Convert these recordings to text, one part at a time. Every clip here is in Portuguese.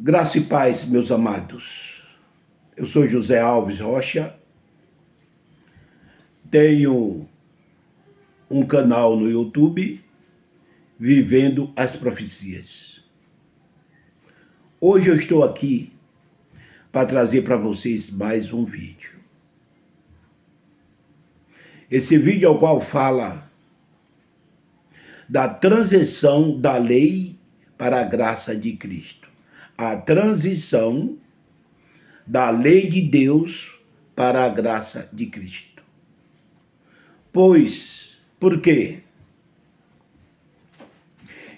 Graça e paz, meus amados. Eu sou José Alves Rocha, tenho um canal no YouTube, Vivendo as Profecias. Hoje eu estou aqui para trazer para vocês mais um vídeo. Esse vídeo é o qual fala da transição da lei para a graça de Cristo. A transição da lei de Deus para a graça de Cristo. Pois, por quê?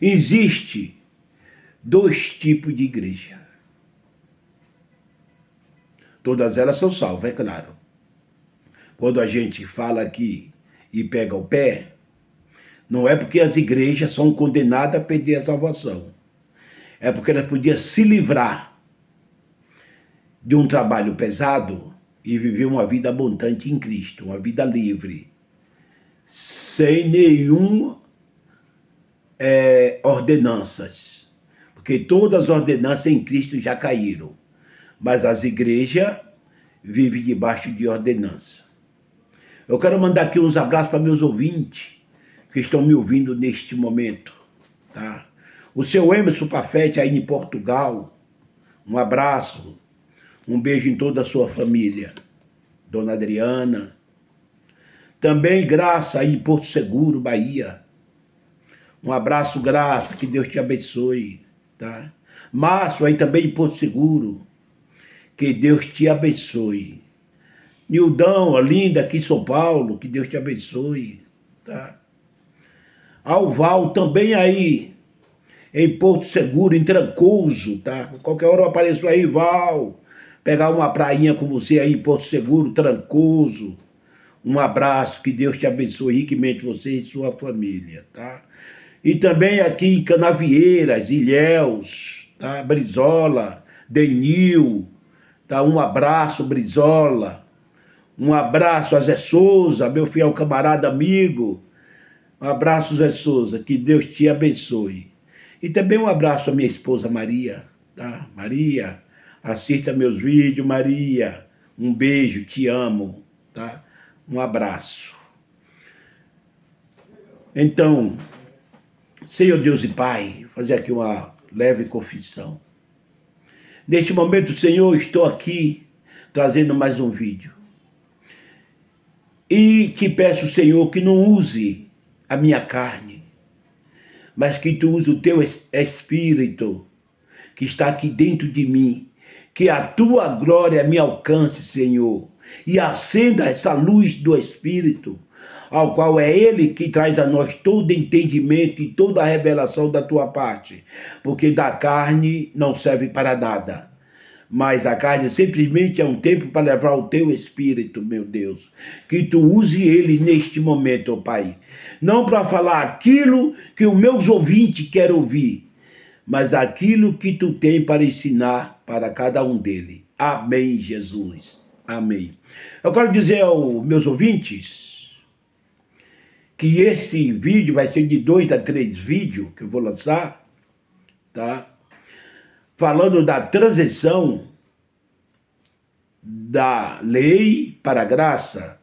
Existe dois tipos de igreja. Todas elas são salvas, é claro. Quando a gente fala aqui e pega o pé, não é porque as igrejas são condenadas a perder a salvação. É porque elas podiam se livrar de um trabalho pesado e viver uma vida abundante em Cristo, uma vida livre, sem nenhuma ordenanças. Porque todas as ordenanças em Cristo já caíram. Mas as igrejas vivem debaixo de ordenança. Eu quero mandar aqui uns abraços para meus ouvintes que estão me ouvindo neste momento, tá? O seu Emerson Pafete aí em Portugal, um abraço, um beijo em toda a sua família. Dona Adriana. Também Graça aí em Porto Seguro, Bahia. Um abraço, Graça, que Deus te abençoe, tá? Márcio aí também em Porto Seguro, que Deus te abençoe. Nildão, a linda aqui em São Paulo, que Deus te abençoe, tá? Alval também aí em Porto Seguro, em Trancoso, tá? Qualquer hora eu apareço aí, Val, pegar uma prainha com você aí em Porto Seguro, Trancoso. Um abraço, que Deus te abençoe riquamente, você e sua família, tá? E também aqui em Canavieiras, Ilhéus, tá? Brizola, Denil, tá? Um abraço, Brizola. Um abraço a Zé Souza, meu fiel camarada amigo. Um abraço, Zé Souza, que Deus te abençoe. E também um abraço à minha esposa Maria, tá? Maria, assista meus vídeos, Maria. Um beijo, te amo, tá? Um abraço. Então, Senhor Deus e Pai, fazer aqui uma leve confissão. Neste momento, Senhor, estou aqui trazendo mais um vídeo. E te peço, Senhor, que não use a minha carne, mas que tu use o teu Espírito que está aqui dentro de mim, que a tua glória me alcance, Senhor, e acenda essa luz do Espírito, ao qual é Ele que traz a nós todo entendimento e toda a revelação da tua parte, porque da carne não serve para nada. Mas a carne simplesmente é um tempo para levar o teu Espírito, meu Deus. Que tu use ele neste momento, ó Pai. Não para falar aquilo que os meus ouvintes querem ouvir, mas aquilo que tu tem para ensinar para cada um deles. Amém, Jesus. Amém. Eu quero dizer aos meus ouvintes que esse vídeo vai ser de 2 a 3 vídeos que eu vou lançar, tá? Falando da transição da lei para a graça,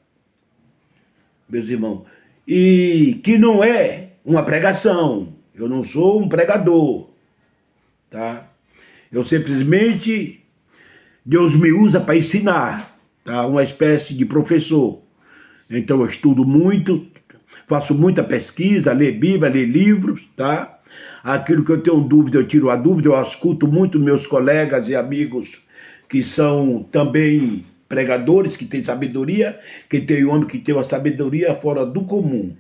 meus irmãos, e que não é uma pregação. Eu não sou um pregador, tá? Eu simplesmente, Deus me usa para ensinar, tá? Uma espécie de professor. Então eu estudo muito, faço muita pesquisa, leio Bíblia, leio livros, tá? Aquilo que eu tenho dúvida, eu tiro a dúvida, eu escuto muito meus colegas e amigos que são também pregadores, que têm sabedoria, que tem homem que tem uma sabedoria fora do comum,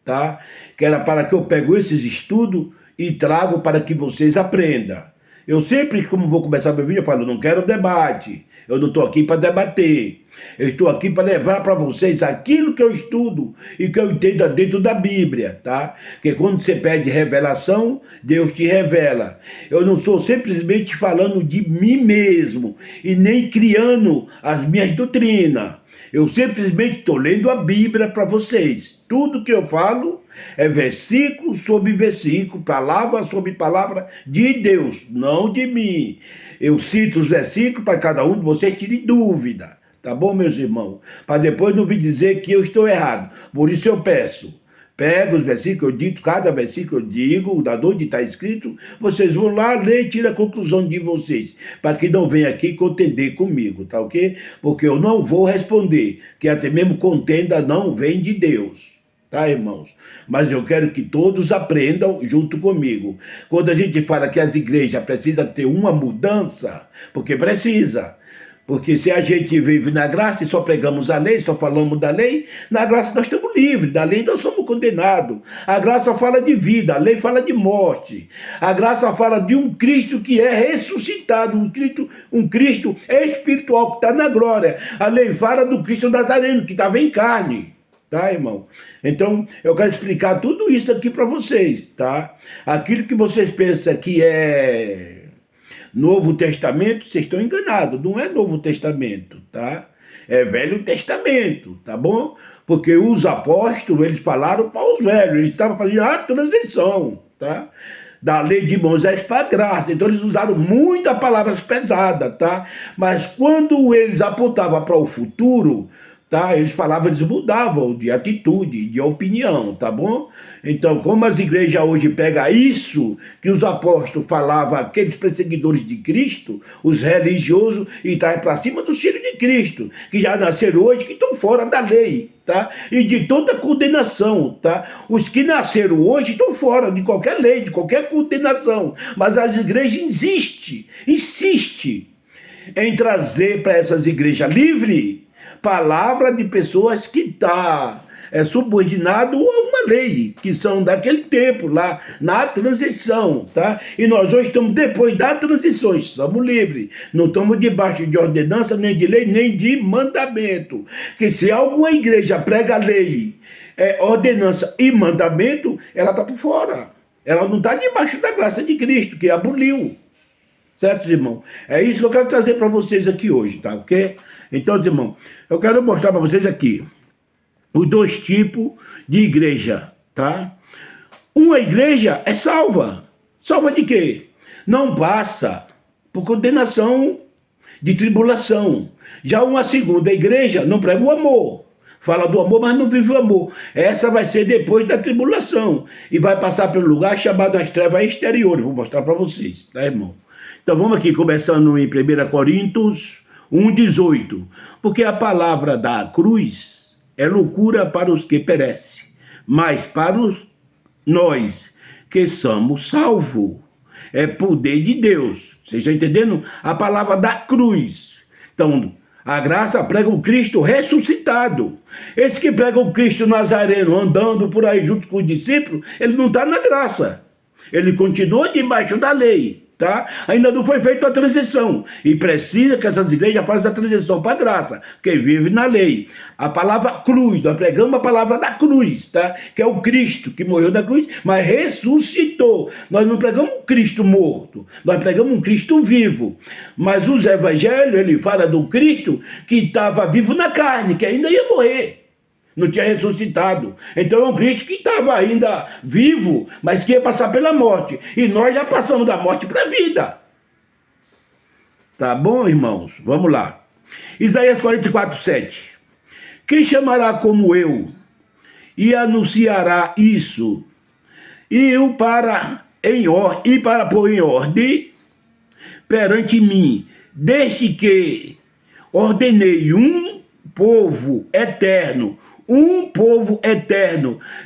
tá? Que era para que eu pego esses estudos e trago para que vocês aprendam. Eu sempre, como vou começar meu vídeo, eu falo, não quero debate, eu não estou aqui para debater. Eu estou aqui para levar para vocês aquilo que eu estudo e que eu entendo dentro da Bíblia, tá? Porque quando você pede revelação, Deus te revela. Eu não sou simplesmente falando de mim mesmo e nem criando as minhas doutrinas. Eu simplesmente estou lendo a Bíblia para vocês. Tudo que eu falo é versículo sobre versículo, palavra sobre palavra de Deus, não de mim. Eu cito os versículos para cada um de vocês tirar dúvida. Tá bom, meus irmãos? Para depois não me dizer que eu estou errado. Por isso eu peço. Pega os versículos, eu dito, cada versículo eu digo, da onde está escrito, vocês vão lá, ler e tirar a conclusão de vocês, para que não venham aqui contender comigo, tá ok? Porque eu não vou responder, que até mesmo contenda não vem de Deus, tá, irmãos? Mas eu quero que todos aprendam junto comigo. Quando a gente fala que as igrejas precisam ter uma mudança, porque precisa. Porque se a gente vive na graça e só pregamos a lei, só falamos da lei, na graça nós estamos livres, da lei nós somos condenados. A graça fala de vida, a lei fala de morte. A graça fala de um Cristo que é ressuscitado, um Cristo espiritual que está na glória. A lei fala do Cristo Nazareno, que estava em carne. Tá, irmão? Então, eu quero explicar tudo isso aqui para vocês, tá? Aquilo que vocês pensam que é Novo Testamento, vocês estão enganados, não é Novo Testamento, tá? É Velho Testamento, tá bom? Porque os apóstolos, eles falaram para os velhos, eles estavam fazendo a transição, tá? Da lei de Moisés para a graça, então eles usaram muitas palavras pesadas, tá? Mas quando eles apontavam para o futuro, tá? Eles falavam, eles mudavam de atitude, de opinião, tá bom? Então, como as igrejas hoje pegam isso que os apóstolos falavam, aqueles perseguidores de Cristo, os religiosos, e tá para cima dos filhos de Cristo, que já nasceram hoje, que estão fora da lei, tá? E de toda condenação, tá? Os que nasceram hoje estão fora de qualquer lei, de qualquer condenação, mas as igrejas insistem em trazer para essas igrejas livres palavra de pessoas que estão subordinado a uma lei, que são daquele tempo lá, na transição, tá? E nós hoje estamos depois da transição, estamos livres, não estamos debaixo de ordenança, nem de lei, nem de mandamento. Que se alguma igreja prega lei, ordenança e mandamento, ela está por fora. Ela não está debaixo da graça de Cristo, que aboliu. Certo, irmão? É isso que eu quero trazer para vocês aqui hoje, tá? Ok? Então, irmão, eu quero mostrar para vocês aqui os dois tipos de igreja, tá? Uma igreja é salva. Salva de quê? Não passa por condenação de tribulação. Já uma segunda igreja não prega o amor. Fala do amor, mas não vive o amor. Essa vai ser depois da tribulação. E vai passar pelo lugar chamado as trevas exteriores. Vou mostrar para vocês, tá, irmão? Então vamos aqui, começando em 1 Coríntios 1,18. Porque a palavra da cruz é loucura para os que perecem, mas para nós que somos salvos, é poder de Deus. Vocês estão entendendo? A palavra da cruz. Então, a graça prega o Cristo ressuscitado. Esse que prega o Cristo Nazareno andando por aí junto com os discípulos, ele não está na graça. Ele continua debaixo da lei. Tá? Ainda não foi feita a transição. E precisa que essas igrejas façam a transição para a graça, que vive na lei. A palavra cruz, nós pregamos a palavra da cruz, tá? Que é o Cristo que morreu na cruz, mas ressuscitou. Nós não pregamos um Cristo morto, nós pregamos um Cristo vivo. Mas os evangelhos, ele fala do Cristo que estava vivo na carne, que ainda ia morrer. Não tinha ressuscitado. Então é um Cristo que estava ainda vivo, mas que ia passar pela morte. E nós já passamos da morte para a vida. Tá bom, irmãos? Vamos lá. Isaías 44:7. Quem chamará como eu e anunciará isso, e para pôr em ordem perante mim, desde que ordenei um povo eterno,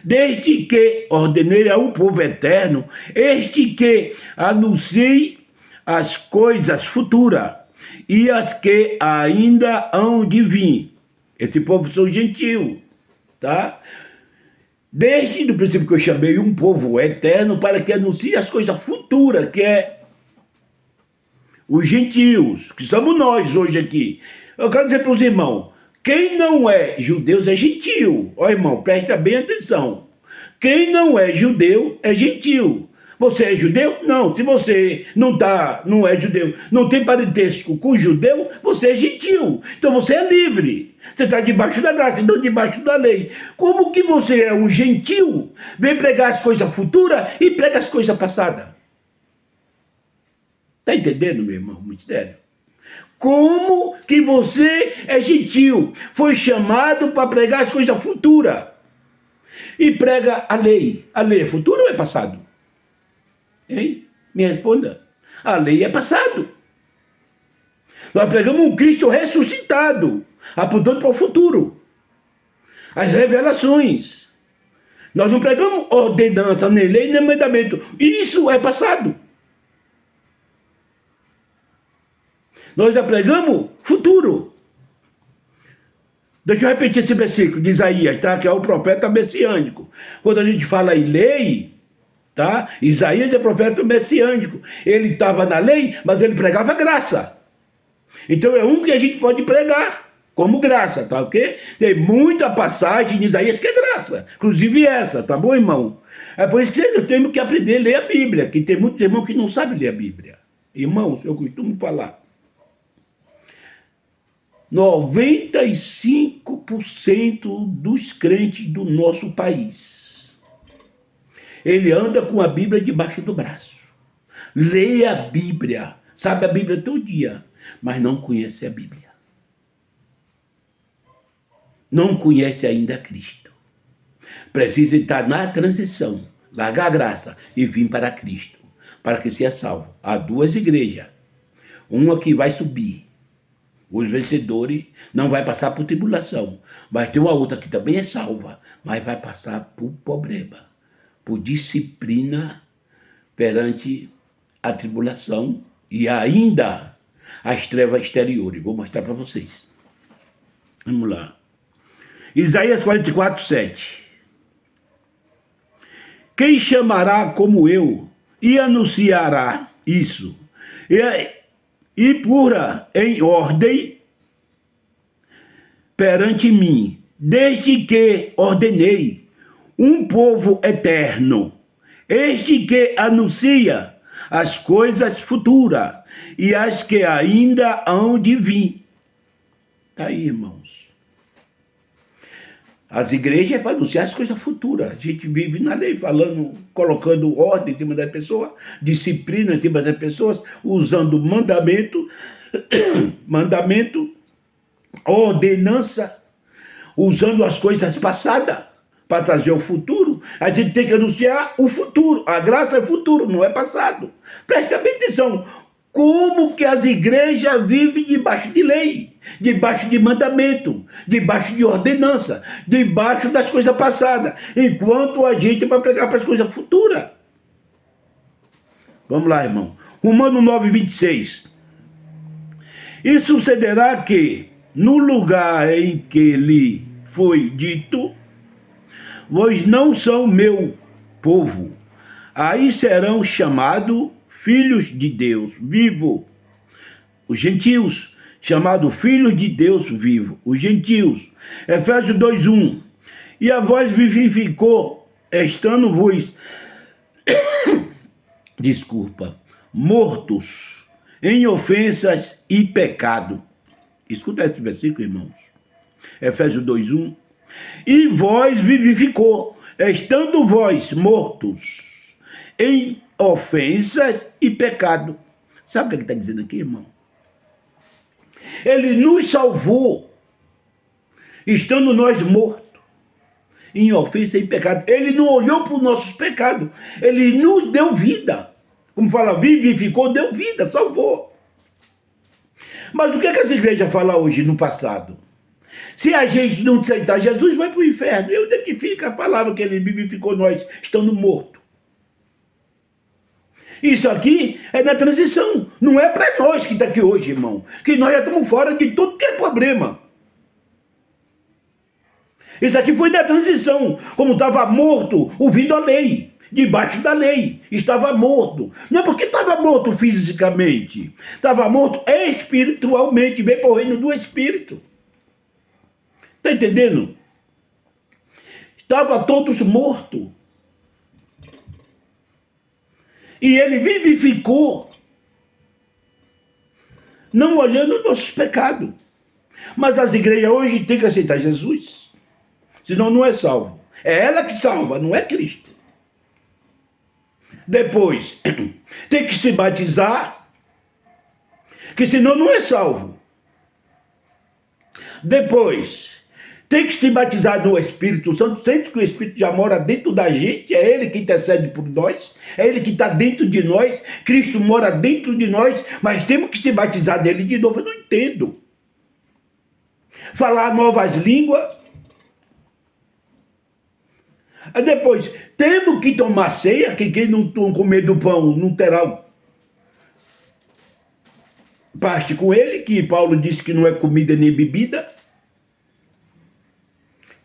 desde que ordenei a um povo eterno, este que anuncie as coisas futuras e as que ainda hão de vir. Esse povo são gentios, tá? Desde o princípio que eu chamei um povo eterno para que anuncie as coisas futuras, que é os gentios, que somos nós hoje aqui. Eu quero dizer para os irmãos, quem não é judeu é gentio. Ó, irmão, presta bem atenção. Quem não é judeu é gentio. Você é judeu? Não. Se você não é judeu, não tem parentesco com judeu, você é gentio. Então você é livre. Você está debaixo da graça, não debaixo da lei. Como que você é um gentil, vem pregar as coisas futuras e prega as coisas passadas? Está entendendo, meu irmão, o mistério? Como que você é gentil, foi chamado para pregar as coisas futuras e prega a lei? A lei é futuro ou é passado? Hein? Me responda. A lei é passado. Nós pregamos um Cristo ressuscitado, apontando para o futuro. As revelações. Nós não pregamos ordenança, nem lei, nem mandamento. Isso é passado. Nós já pregamos futuro. Deixa eu repetir esse versículo de Isaías, tá? Que é o profeta messiânico. Quando a gente fala em lei, tá? Isaías é profeta messiânico. Ele estava na lei, mas ele pregava graça. Então é um que a gente pode pregar como graça, tá ok? Tem muita passagem de Isaías que é graça, inclusive essa, tá bom, irmão? É por isso que eu tenho que aprender a ler a Bíblia, que tem muitos irmãos que não sabem ler a Bíblia. Irmãos, eu costumo falar, 95% dos crentes do nosso país, ele anda com a Bíblia debaixo do braço. Lê a Bíblia, sabe a Bíblia todo dia, mas não conhece a Bíblia. Não conhece ainda Cristo. Precisa estar na transição, largar a graça e vir para Cristo, para que seja salvo. Há duas igrejas, uma que vai subir, os vencedores não vai passar por tribulação, mas tem uma outra que também é salva, mas vai passar por problema, por disciplina perante a tribulação e ainda as trevas exteriores. Vou mostrar para vocês. Vamos lá. Isaías 44, 7. Quem chamará como eu e anunciará isso? E pura em ordem perante mim, desde que ordenei um povo eterno, este que anuncia as coisas futuras e as que ainda hão de vir. Está aí, irmãos. As igrejas é para anunciar as coisas futuras. A gente vive na lei falando, colocando ordem em cima das pessoas, disciplina em cima das pessoas, usando mandamento, ordenança, usando as coisas passadas para trazer o futuro. A gente tem que anunciar o futuro. A graça é futuro, não é passado. Presta bem atenção. Como que as igrejas vivem debaixo de lei, debaixo de mandamento, debaixo de ordenança, debaixo das coisas passadas, enquanto a gente vai pregar para as coisas futuras. Vamos lá, irmão. Romanos 9, 26. E sucederá que, no lugar em que lhe foi dito, vós não são meu povo, aí serão chamados filhos de Deus vivo. Os gentios, chamados filhos de Deus vivo. Os gentios. Efésios 2:1. E a vós vivificou, estando-vos, mortos em ofensas e pecado. Escuta esse versículo, irmãos. Efésios 2:1. E vós vivificou, estando vós mortos em ofensas e pecado. Sabe o que ele está dizendo aqui, irmão? Ele nos salvou, estando nós mortos em ofensa e pecado. Ele não olhou para os nossos pecados, ele nos deu vida. Como fala, vivificou, deu vida, salvou. Mas o que essa igreja fala hoje no passado? Se a gente não aceitar Jesus, vai para o inferno. E onde é que fica a palavra que ele vivificou nós, estando mortos? Isso aqui é na transição. Não é para nós que está aqui hoje, irmão. Que nós já estamos fora de tudo que é problema. Isso aqui foi na transição. Como estava morto, ouvindo a lei. Debaixo da lei. Estava morto. Não é porque estava morto fisicamente. Estava morto espiritualmente. Veio para o reino do Espírito. Está entendendo? Estava todos mortos. E ele vivificou, não olhando nossos pecados. Mas as igrejas hoje têm que aceitar Jesus. Senão não é salvo. É ela que salva, não é Cristo. Depois, tem que se batizar, que senão não é salvo. Depois, tem que se batizar no Espírito Santo, sendo que o Espírito já mora dentro da gente, é Ele que intercede por nós, é Ele que está dentro de nós, Cristo mora dentro de nós, mas temos que se batizar dele de novo. Eu não entendo. Falar novas línguas. Depois, temos que tomar ceia, que quem não comer do pão não terá parte com ele, que Paulo disse que não é comida nem bebida,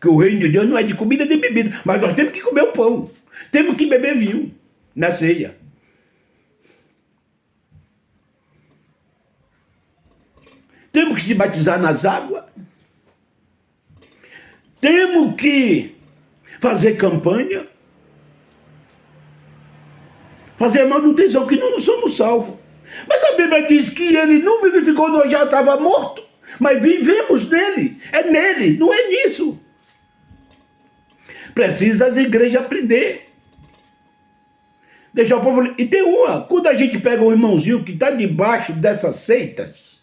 que o reino de Deus não é de comida nem bebida, mas nós temos que comer o pão, temos que beber vinho na ceia. Temos que se batizar nas águas, temos que fazer campanha, fazer manutenção, que não somos salvos. Mas a Bíblia diz que ele não vivificou, nós já estava morto, mas vivemos nele, é nele, não é nisso. Precisa as igrejas aprender. Deixar o povo... E tem uma, quando a gente pega um irmãozinho que está debaixo dessas seitas,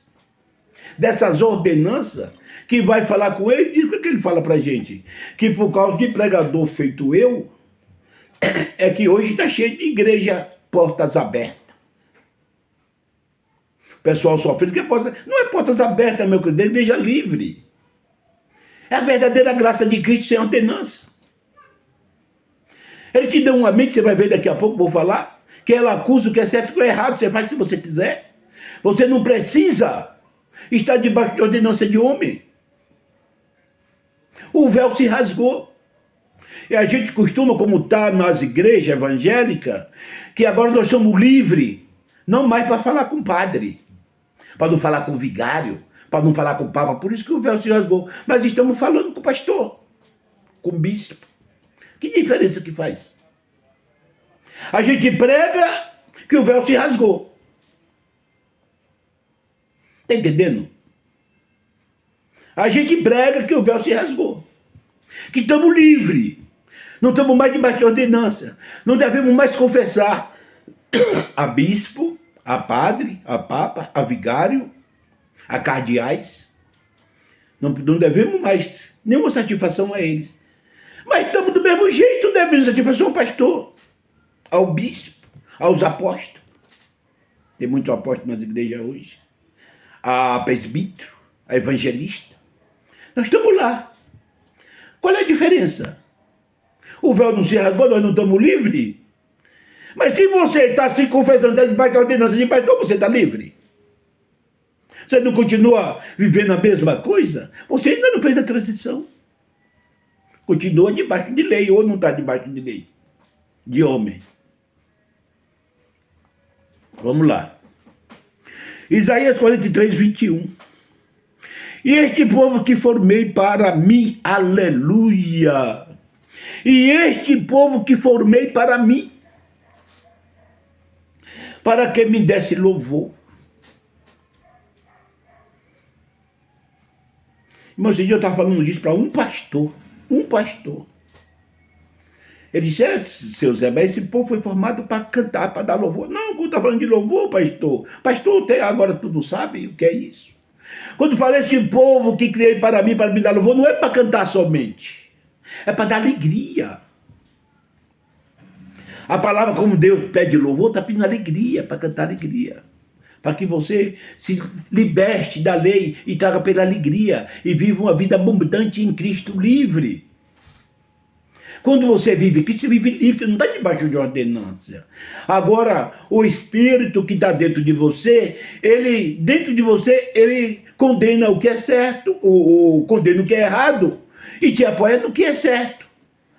dessas ordenanças, que vai falar com ele, diz o que ele fala pra gente? Que por causa de pregador feito eu, é que hoje está cheio de igreja portas abertas. O pessoal sofrendo, que não é portas abertas, meu querido, é igreja livre. É a verdadeira graça de Cristo sem ordenança. Ele te dá uma mente, você vai ver daqui a pouco, vou falar, que ela acusa o que é certo e o que é errado, você faz se você quiser. Você não precisa estar debaixo de ordenança de homem. O véu se rasgou. E a gente costuma, como está nas igrejas evangélicas, que agora nós somos livres, não mais para falar com o padre, para não falar com o vigário, para não falar com o papa, por isso que o véu se rasgou. Mas estamos falando com o pastor, com o bispo. Que diferença que faz? A gente prega que o véu se rasgou. Está entendendo? A gente prega que o véu se rasgou. Que estamos livres. Não estamos mais debaixo de ordenança. Não devemos mais confessar a bispo, a padre, a papa, a vigário, a cardeais. Não devemos mais nenhuma satisfação a eles. Mas estamos do mesmo jeito, devemos satisfação ao pastor, ao bispo, aos apóstolos. Tem muito apóstolo nas igrejas hoje. A presbítero, a evangelista. Nós estamos lá. Qual é a diferença? O véu não se rasgou, nós não estamos livres? Mas se você está se confessando debaixo da ordenança de pastor, você está livre? Você não continua vivendo a mesma coisa? Você ainda não fez a transição. Continua debaixo de lei, ou não está debaixo de lei? De homem. Vamos lá. Isaías 43, 21. E este povo que formei para mim, aleluia. E este povo que formei para mim, para que me desse louvor. Irmão, esse dia eu estava falando disso para um pastor. Um pastor. Ele disse, seu Zé, mas esse povo foi formado para cantar, para dar louvor. Não, quando está falando de louvor, pastor. Pastor, até agora tu não sabe o que é isso. Quando fala esse povo que criei para mim, para me dar louvor, não é para cantar somente. É para dar alegria. A palavra como Deus pede louvor, está pedindo alegria, para cantar alegria. Para que você se liberte da lei e traga pela alegria e viva uma vida abundante em Cristo livre. Quando você vive Cristo, você vive livre, você não está debaixo de ordenância. Agora, o Espírito que está dentro de você, ele condena o que é certo, condena o que é errado e te apoia no que é certo.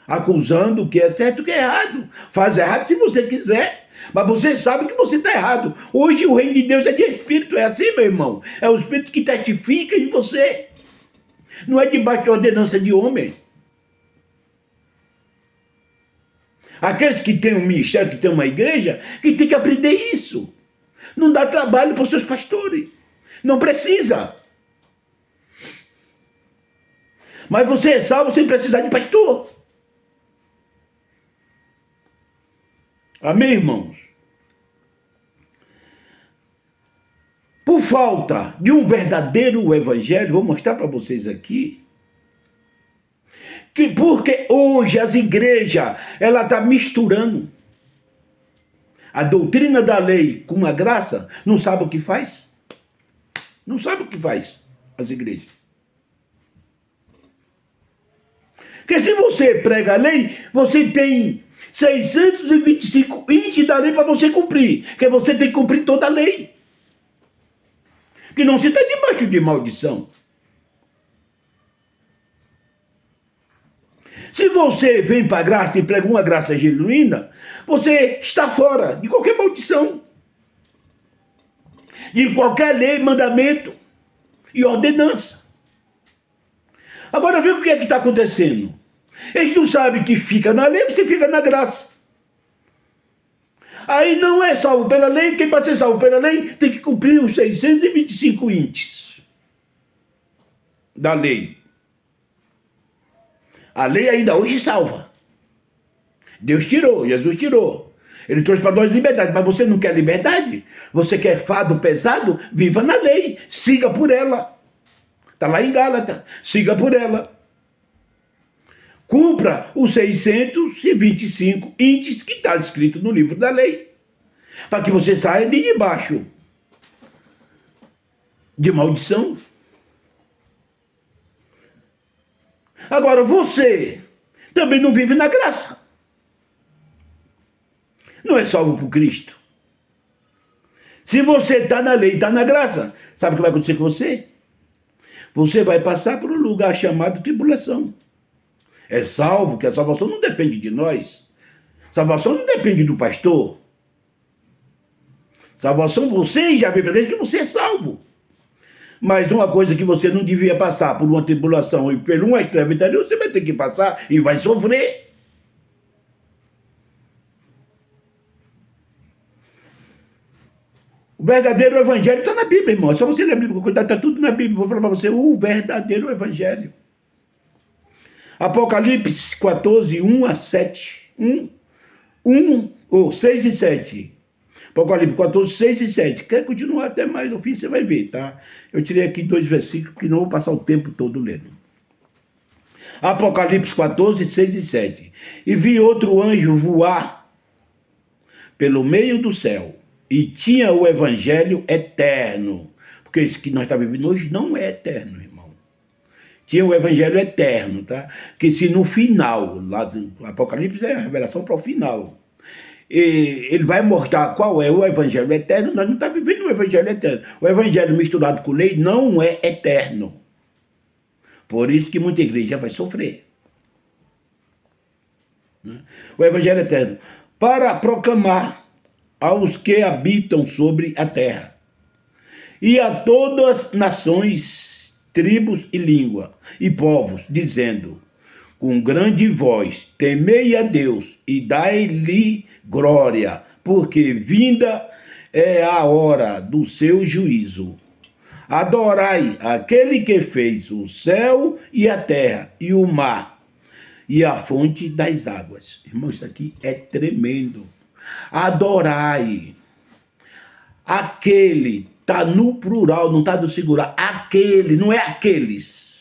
Acusando o que é certo e o que é errado. Faz errado se você quiser. Mas você sabe que você está errado. Hoje o reino de Deus é de Espírito, é assim, meu irmão. É o Espírito que testifica em você. Não é debaixo de ordenança de homem. Aqueles que têm um ministério, que têm uma igreja, que tem que aprender isso. Não dá trabalho para os seus pastores. Não precisa. Mas você é salvo sem precisar de pastor. Amém, irmãos? Por falta de um verdadeiro evangelho, vou mostrar para vocês aqui, que porque hoje as igrejas, ela está misturando a doutrina da lei com a graça, não sabe o que faz? Não sabe o que faz as igrejas. Porque se você prega a lei, você tem 625 índices da lei para você cumprir. Porque você tem que cumprir toda a lei. Que não se está debaixo de maldição. Se você vem para a graça e prega uma graça genuína, você está fora de qualquer maldição. De qualquer lei, mandamento e ordenança. Agora vê o que é que está acontecendo. Eles não sabem que fica na lei, você fica na graça. Aí não é salvo pela lei, quem para ser salvo pela lei tem que cumprir os 625 índices da lei. A lei ainda hoje salva. Deus tirou, Jesus tirou. Ele trouxe para nós liberdade, mas você não quer liberdade? Você quer fardo pesado? Viva na lei, siga por ela. Está lá em Gálatas, siga por ela. Cumpra os 625 índices que está escrito no livro da lei. Para que você saia de debaixo de maldição. Agora, você também não vive na graça. Não é salvo por Cristo. Se você está na lei, está na graça, sabe o que vai acontecer com você? Você vai passar por um lugar chamado tribulação. É salvo, que a salvação não depende de nós. Salvação não depende do pastor. Salvação você já vê para dentro que você é salvo. Mas uma coisa que você não devia passar por uma tribulação e por uma escravidão, você vai ter que passar e vai sofrer. O verdadeiro evangelho está na Bíblia, irmão. É só você ler a Bíblia, cuidado, está tudo na Bíblia. Vou falar para você o verdadeiro evangelho. Apocalipse 14, 1 a 7. 6 e 7. Apocalipse 14, 6 e 7. Quer continuar até mais no fim, você vai ver, tá? Eu tirei aqui 2 versículos, que não vou passar o tempo todo lendo. Apocalipse 14, 6 e 7. E vi outro anjo voar pelo meio do céu, e tinha o evangelho eterno. Porque isso que nós estamos vivendo hoje não é eterno, irmão. Tinha o evangelho eterno, tá? Que se no final, lá do Apocalipse é a revelação para o final. E ele vai mostrar qual é o evangelho eterno, nós não estamos vivendo o evangelho eterno. O evangelho misturado com lei não é eterno. Por isso que muita igreja vai sofrer. O evangelho eterno. Para proclamar aos que habitam sobre a terra, e a todas as nações, tribos e língua, e povos, dizendo, com grande voz, temei a Deus e dai-lhe glória, porque vinda é a hora do seu juízo. Adorai aquele que fez o céu e a terra, e o mar, e a fonte das águas. Irmão, isso aqui é tremendo. Adorai aquele, está no plural, não está no singular, aquele, não é aqueles,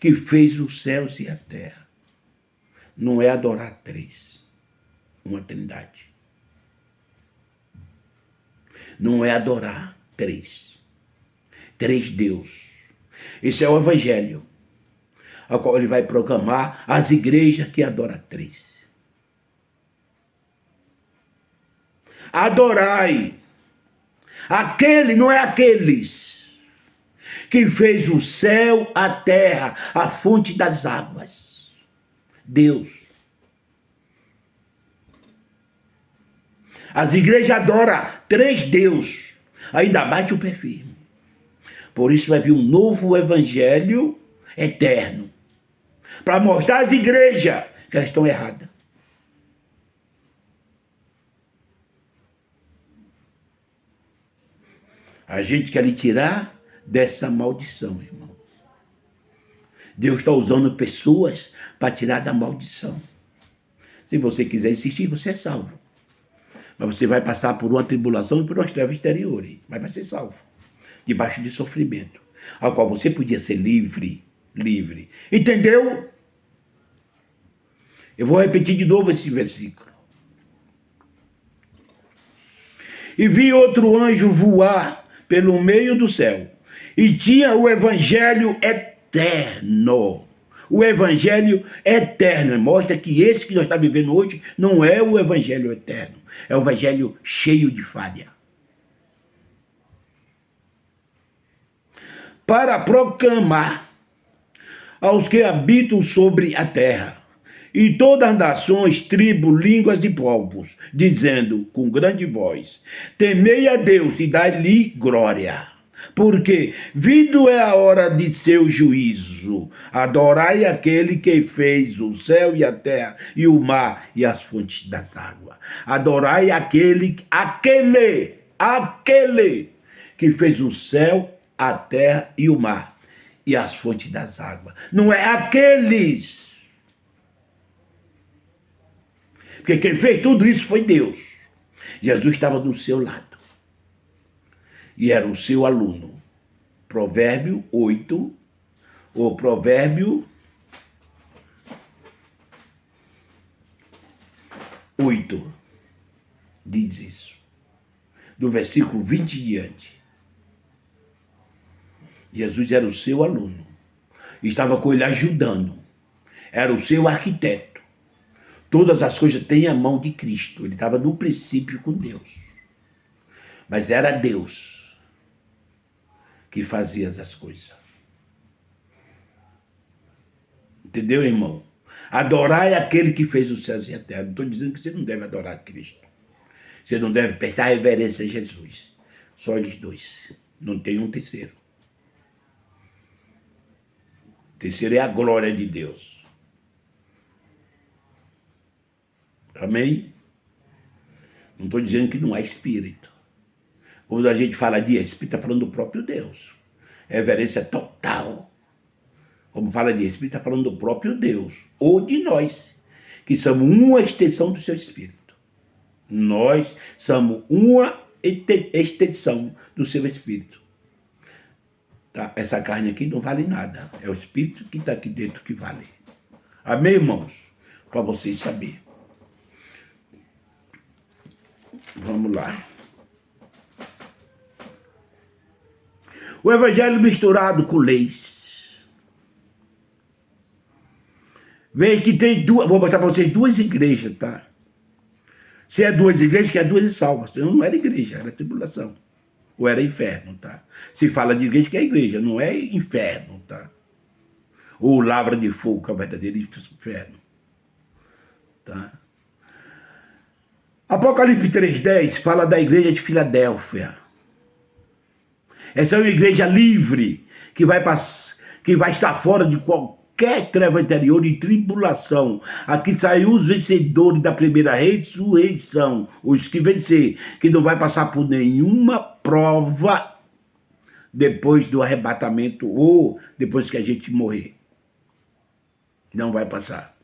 que fez os céus e a terra. Não é adorar 3, uma trindade. Não é adorar 3 Deus. Esse é o evangelho, ao qual ele vai proclamar as igrejas que adoram 3. Adorai aquele, não é aqueles, que fez o céu, a terra, a fonte das águas. Deus. As igrejas adoram 3 Deus, ainda mais que o pé firme. Por isso vai vir um novo evangelho eterno, para mostrar às igrejas que elas estão erradas. A gente quer lhe tirar dessa maldição, irmão. Deus está usando pessoas para tirar da maldição. Se você quiser insistir, você é salvo. Mas você vai passar por uma tribulação e por umas trevas exteriores. Mas vai ser salvo. Debaixo de sofrimento. Ao qual você podia ser livre. Livre. Entendeu? Eu vou repetir de novo esse versículo. E vi outro anjo voar pelo meio do céu. E tinha o evangelho eterno. O evangelho eterno. Mostra que esse que nós estamos vivendo hoje não é o evangelho eterno. É o evangelho cheio de falha. Para proclamar aos que habitam sobre a terra, e todas as nações, tribos, línguas e povos, dizendo com grande voz: temei a Deus e dai-lhe glória, porque vindo é a hora de seu juízo. Adorai aquele que fez o céu e a terra e o mar e as fontes das águas. Adorai aquele que fez o céu, a terra e o mar e as fontes das águas. Não é aqueles. Porque quem fez tudo isso foi Deus. Jesus estava do seu lado. E era o seu aluno. Provérbio 8, ou Provérbio 8, diz isso. Do versículo 20 em diante. Jesus era o seu aluno. Estava com ele ajudando. Era o seu arquiteto. Todas as coisas têm a mão de Cristo. Ele estava no princípio com Deus. Mas era Deus que fazia as coisas. Entendeu, irmão? Adorai aquele que fez os céus e a terra. Não estou dizendo que você não deve adorar Cristo. Você não deve prestar reverência a Jesus. Só eles dois. Não tem um terceiro. O terceiro é a glória de Deus. Amém? Não estou dizendo que não há espírito. Quando a gente fala de espírito, está falando do próprio Deus. Reverência total. Como fala de espírito, está falando do próprio Deus. Ou de nós, que somos uma extensão do seu espírito. Nós somos uma extensão do seu espírito. Tá? Essa carne aqui não vale nada. É o espírito que está aqui dentro que vale. Amém, irmãos? Para vocês saberem. Vamos lá. O evangelho misturado com leis. Vem que tem duas. Vou mostrar para vocês duas igrejas, tá? Se é duas igrejas, que é duas salvas. Senão não era igreja, era tribulação. Ou era inferno, tá? Se fala de igreja, que é igreja, não é inferno, tá? Ou lavra de fogo, que é o verdadeiro inferno. Tá? Apocalipse 3,10 fala da igreja de Filadélfia. Essa é uma igreja livre, que vai estar fora de qualquer treva interior e tribulação. Aqui saiu os vencedores da primeira ressurreição, os que vencer, que não vai passar por nenhuma prova depois do arrebatamento ou depois que a gente morrer. Não vai passar.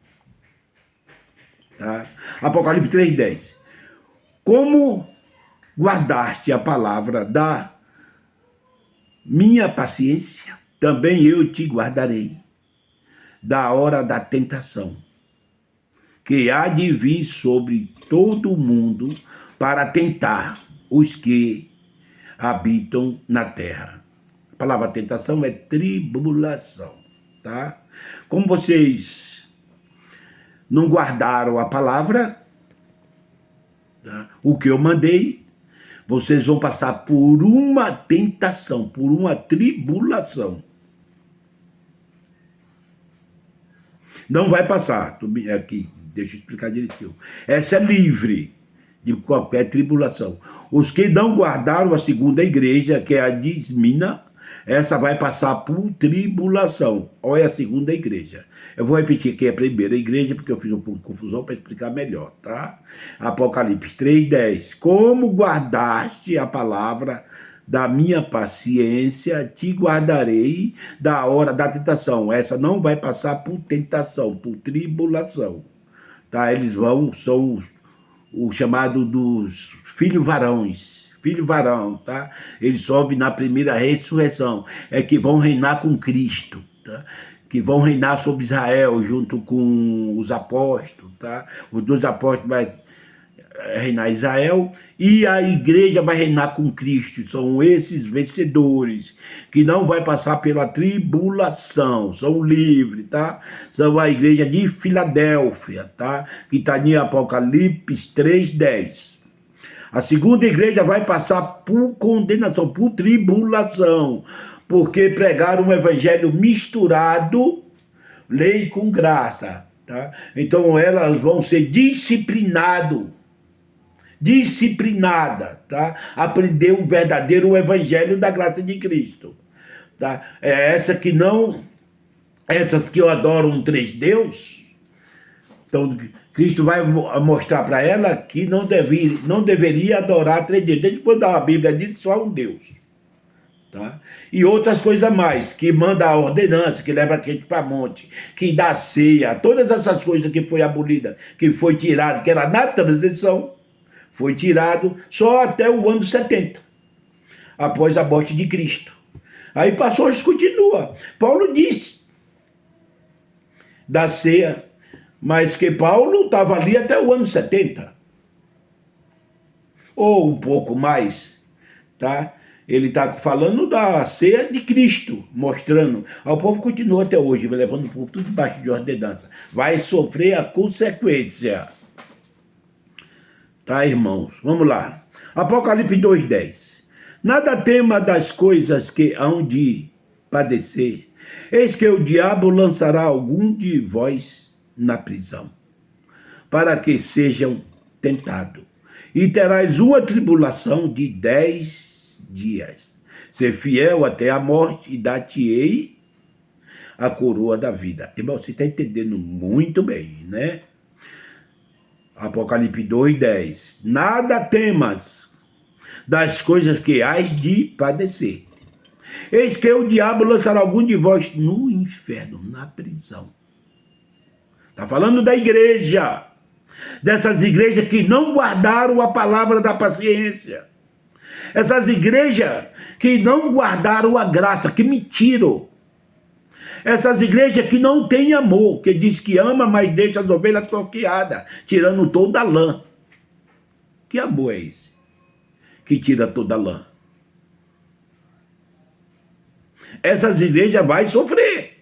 Tá? Apocalipse 3,10. Como guardaste a palavra da minha paciência, também eu te guardarei da hora da tentação, que há de vir sobre todo o mundo para tentar os que habitam na terra. A palavra tentação é tribulação, tá? Como vocês não guardaram a palavra, tá? O que eu mandei, vocês vão passar por uma tentação, por uma tribulação. Não vai passar. Aqui, deixa eu explicar direitinho. Essa é livre de qualquer tribulação. Os que não guardaram a segunda igreja, que é a de Esmina, essa vai passar por tribulação. Olha a segunda igreja. Eu vou repetir aqui a primeira igreja, porque eu fiz um pouco de confusão para explicar melhor, tá? Apocalipse 3,10. Como guardaste a palavra da minha paciência te guardarei da hora da tentação. Essa não vai passar por tentação, por tribulação. Tá? Eles são o chamado dos filhos varões. Filho varão, tá? Eles sobem na primeira ressurreição. É que vão reinar com Cristo, tá? Que vão reinar sobre Israel junto com os apóstolos, tá? Os 12 apóstolos vai reinar Israel e a igreja vai reinar com Cristo. São esses vencedores que não vai passar pela tribulação, são livres, tá? São a igreja de Filadélfia, tá? Que está em Apocalipse 3:10. A segunda igreja vai passar por condenação, por tribulação, porque pregaram um evangelho misturado, lei com graça, tá? Então elas vão ser disciplinadas, tá? Aprender o verdadeiro evangelho da graça de Cristo, tá? Essas que adoram um três Deus, então Cristo vai mostrar para ela que não deveria adorar três deuses. Depois da Bíblia diz que só um Deus, tá? E outras coisas mais, que manda a ordenança, que leva a gente para monte, que dá ceia, todas essas coisas que foi abolida, que foi tirado, que era na transição, foi tirado só até o ano 70, após a morte de Cristo. Aí passou, isso continua. Paulo disse da ceia, mas que Paulo estava ali até o ano 70, ou um pouco mais, tá? Ele está falando da ceia de Cristo, mostrando. O povo continua até hoje, levando o povo tudo debaixo de ordenança. Vai sofrer a consequência. Tá, irmãos? Vamos lá. Apocalipse 2:10. Nada tema das coisas que hão de padecer. Eis que o diabo lançará algum de vós na prisão, para que sejam tentados. E terás uma tribulação de 10 dias. Ser fiel até a morte, e dar-te-ei a coroa da vida. Irmão, você está entendendo muito bem, né? Apocalipse 2:10. Nada temas das coisas que hás de padecer. Eis que o diabo lançará algum de vós no inferno, na prisão. Está falando da igreja. Dessas igrejas que não guardaram a palavra da paciência. Essas igrejas que não guardaram a graça, que mentiram. Essas igrejas que não têm amor, que diz que ama, mas deixa as ovelhas torqueadas, tirando toda a lã. Que amor é esse? Que tira toda a lã. Essas igrejas vão sofrer.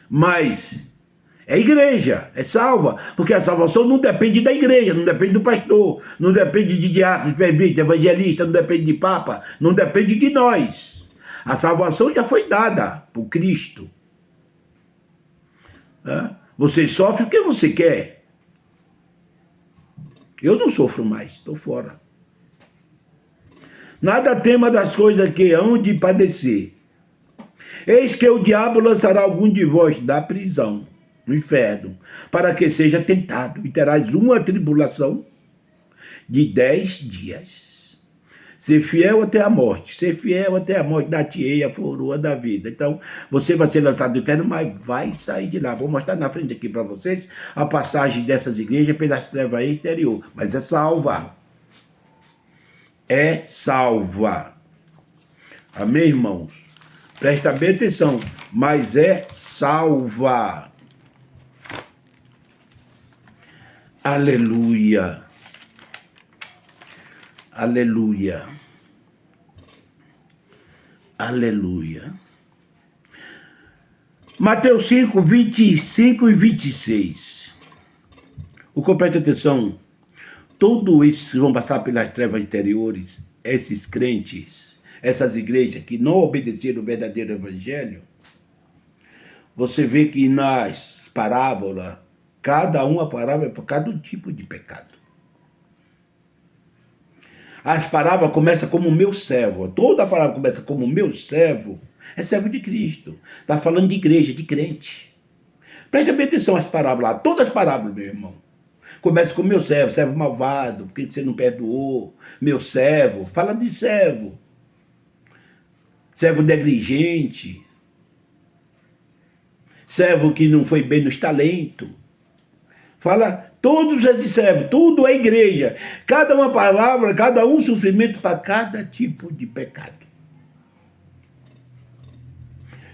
Mas é igreja, é salva, porque a salvação não depende da igreja, não depende do pastor, não depende de diácono, de presbítero, de evangelista, não depende de papa, não depende de nós. A salvação já foi dada por Cristo. Você sofre o que você quer. Eu não sofro mais, estou fora. Nada tema das coisas que hão de padecer. Eis que o diabo lançará algum de vós da prisão, no inferno, para que seja tentado, e terás uma tribulação de 10 dias. Ser fiel até a morte. Ser fiel até a morte, dar-te-ei a coroa da vida. Então, você vai ser lançado do inferno, mas vai sair de lá. Vou mostrar na frente aqui para vocês a passagem dessas igrejas pelas trevas exterior. Mas é salva. É salva. Amém, irmãos? Presta bem atenção. Mas é salva. Aleluia. Aleluia. Aleluia. Mateus 5, 25 e 26. O que presta atenção, todos esses vão passar pelas trevas interiores, esses crentes, essas igrejas que não obedeceram o verdadeiro evangelho. Você vê que nas parábolas, cada uma parábola é por cada tipo de pecado. As parábolas começam como meu servo. Toda parábola começa como meu servo. É servo de Cristo. Está falando de igreja, de crente. Preste bem atenção às parábolas. Todas as parábolas, meu irmão. Começa com meu servo malvado, por que você não perdoou? Meu servo, fala de servo. Servo negligente. Servo que não foi bem nos talentos. Fala todos esses servos, tudo é igreja. Cada uma palavra, cada um sofrimento para cada tipo de pecado.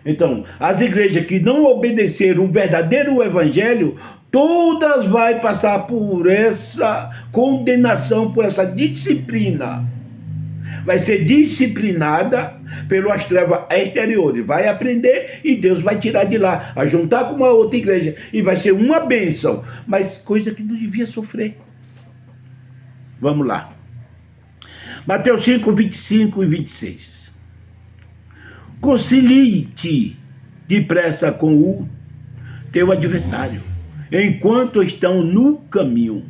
Então, as igrejas que não obedeceram o verdadeiro evangelho, todas vai passar por essa condenação, por essa disciplina. Vai ser disciplinada pelas trevas exteriores. Vai aprender e Deus vai tirar de lá, a juntar com uma outra igreja. E vai ser uma bênção, mas coisa que não devia sofrer. Vamos lá. Mateus 5, 25 e 26. Concilie-te depressa com o teu adversário, enquanto estão no caminho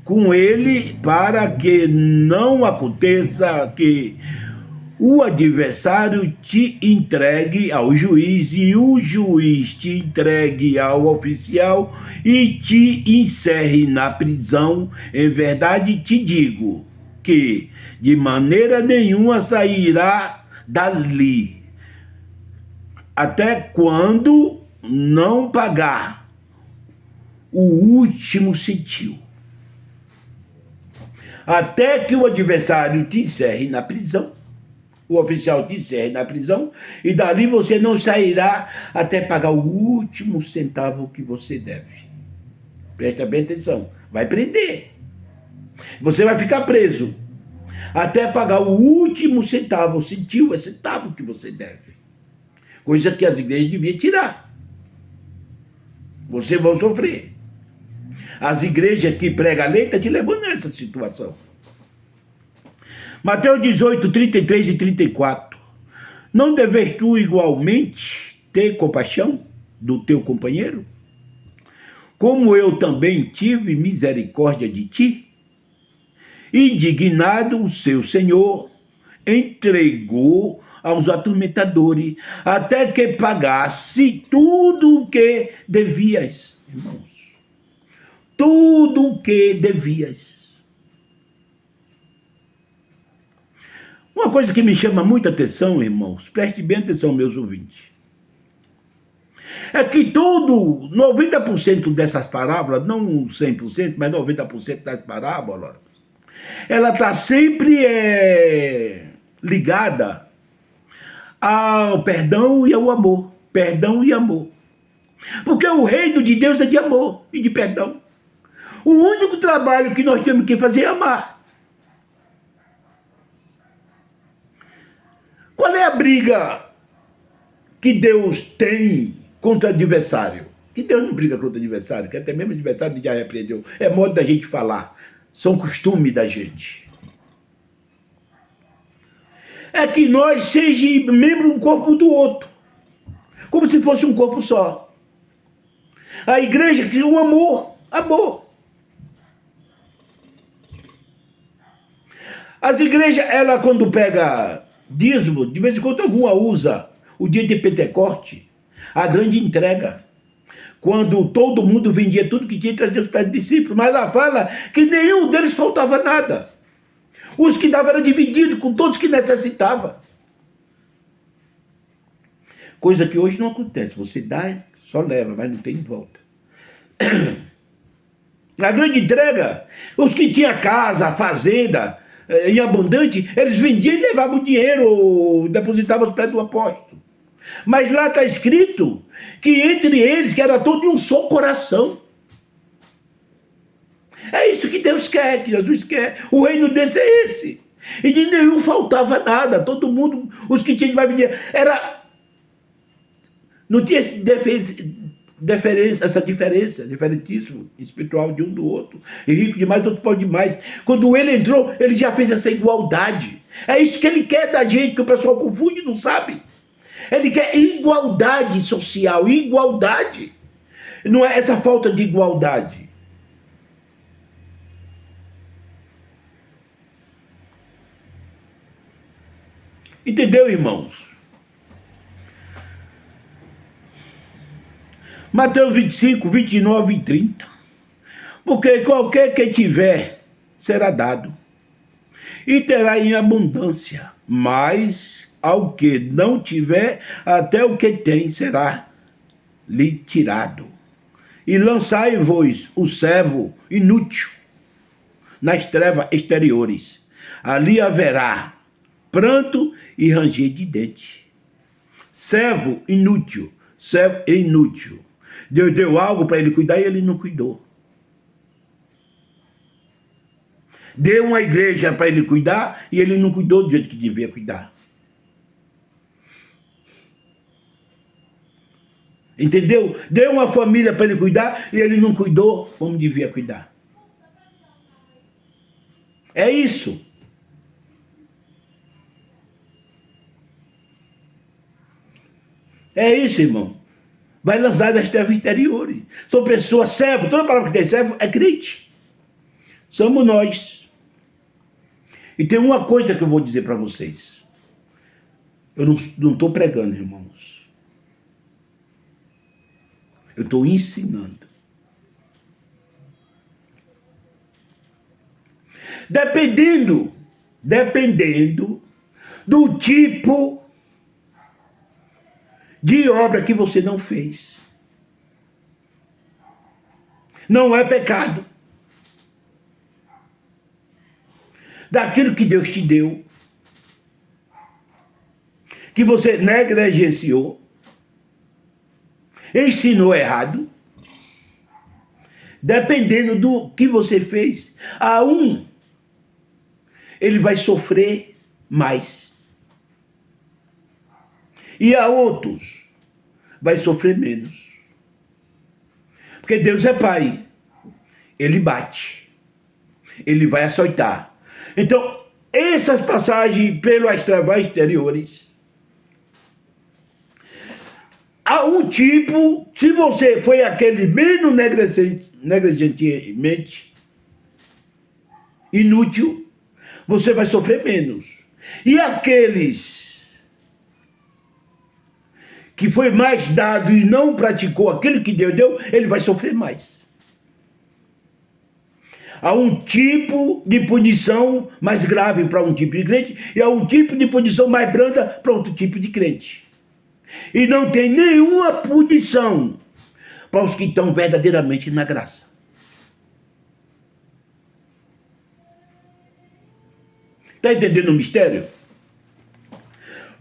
com ele, para que não aconteça que o adversário te entregue ao juiz e o juiz te entregue ao oficial e te encerre na prisão. Em verdade te digo que de maneira nenhuma sairá dali, até quando não pagar o último centil. Até que o adversário te encerre na prisão, o oficial te encerre na prisão, e dali você não sairá até pagar o último centavo que você deve. Presta bem atenção, vai prender. Você vai ficar preso até pagar o último centavo, centil é centavo que você deve. Coisa que as igrejas deviam tirar. Vocês vão sofrer. As igrejas que pregam a lei estão te levando nessa situação. Mateus 18, 33 e 34. Não deves tu igualmente ter compaixão do teu companheiro? Como eu também tive misericórdia de ti? Indignado, o seu senhor entregou aos atormentadores, até que pagasse tudo o que devias, irmãos. Tudo o que devias. Uma coisa que me chama muita atenção, irmãos, preste bem atenção, meus ouvintes, é que 90% dessas parábolas, não 100%, mas 90% das parábolas, ela está sempre ligada ao perdão e ao amor. Perdão e amor. Porque o reino de Deus é de amor e de perdão. O único trabalho que nós temos que fazer é amar. Qual é a briga que Deus tem contra o adversário? Que Deus não briga contra o adversário, que até mesmo o adversário já repreendeu. É modo da gente falar. São costume da gente. É que nós sejamos membro um corpo do outro, como se fosse um corpo só. A igreja cria um amor. As igrejas, ela quando pega dízimo, de vez em quando alguma usa o dia de Pentecoste, a grande entrega, quando todo mundo vendia tudo que tinha e trazia os pés dos discípulos, mas ela fala que nenhum deles faltava nada. Os que davam era dividido com todos que necessitavam. Coisa que hoje não acontece. Você dá, só leva, mas não tem de volta. Na grande entrega, os que tinham casa, fazenda, em abundante, eles vendiam e levavam o dinheiro, depositavam os pés do apóstolo. Mas lá está escrito que entre eles, que era todo um só coração. É isso que Deus quer, que Jesus quer. O reino desse é esse. E de nenhum faltava nada. Todo mundo, os que tinham mais dinheiro, não tinha essa diferentíssimo espiritual de um do outro. E rico demais, outro pobre demais. Quando ele entrou, ele já fez essa igualdade. É isso que ele quer da gente, que o pessoal confunde e não sabe. Ele quer igualdade social, igualdade. Não é essa falta de igualdade. Entendeu, irmãos? Mateus 25, 29 e 30. Porque qualquer que tiver será dado, e terá em abundância, mas ao que não tiver, até o que tem será lhe tirado. E lançai-vos o servo inútil nas trevas exteriores. Ali haverá pranto e ranger de dente. Servo inútil, servo inútil. Deus deu algo para ele cuidar e ele não cuidou. Deu uma igreja para ele cuidar e ele não cuidou do jeito que devia cuidar. Entendeu? Deu uma família para ele cuidar e ele não cuidou como devia cuidar. É isso. É isso, irmão. Vai lançar das trevas exteriores. São pessoas servos. Toda palavra que tem servo é crente. Somos nós. E tem uma coisa que eu vou dizer para vocês. Eu não estou pregando, irmãos. Eu estou ensinando. Dependendo do tipo de obra que você não fez. Não é pecado. Daquilo que Deus te deu, que você negligenciou, ensinou errado, dependendo do que você fez, a um, ele vai sofrer mais. E a outros, vai sofrer menos. Porque Deus é pai. Ele bate. Ele vai açoitar. Então, essas passagens pelas trevas exteriores, há um tipo, se você foi aquele menos negligentemente inútil, você vai sofrer menos. E aqueles que foi mais dado e não praticou aquilo que Deus deu, ele vai sofrer mais. Há um tipo de punição mais grave para um tipo de crente e há um tipo de punição mais branda para outro tipo de crente. E não tem nenhuma punição para os que estão verdadeiramente na graça. Está entendendo o mistério?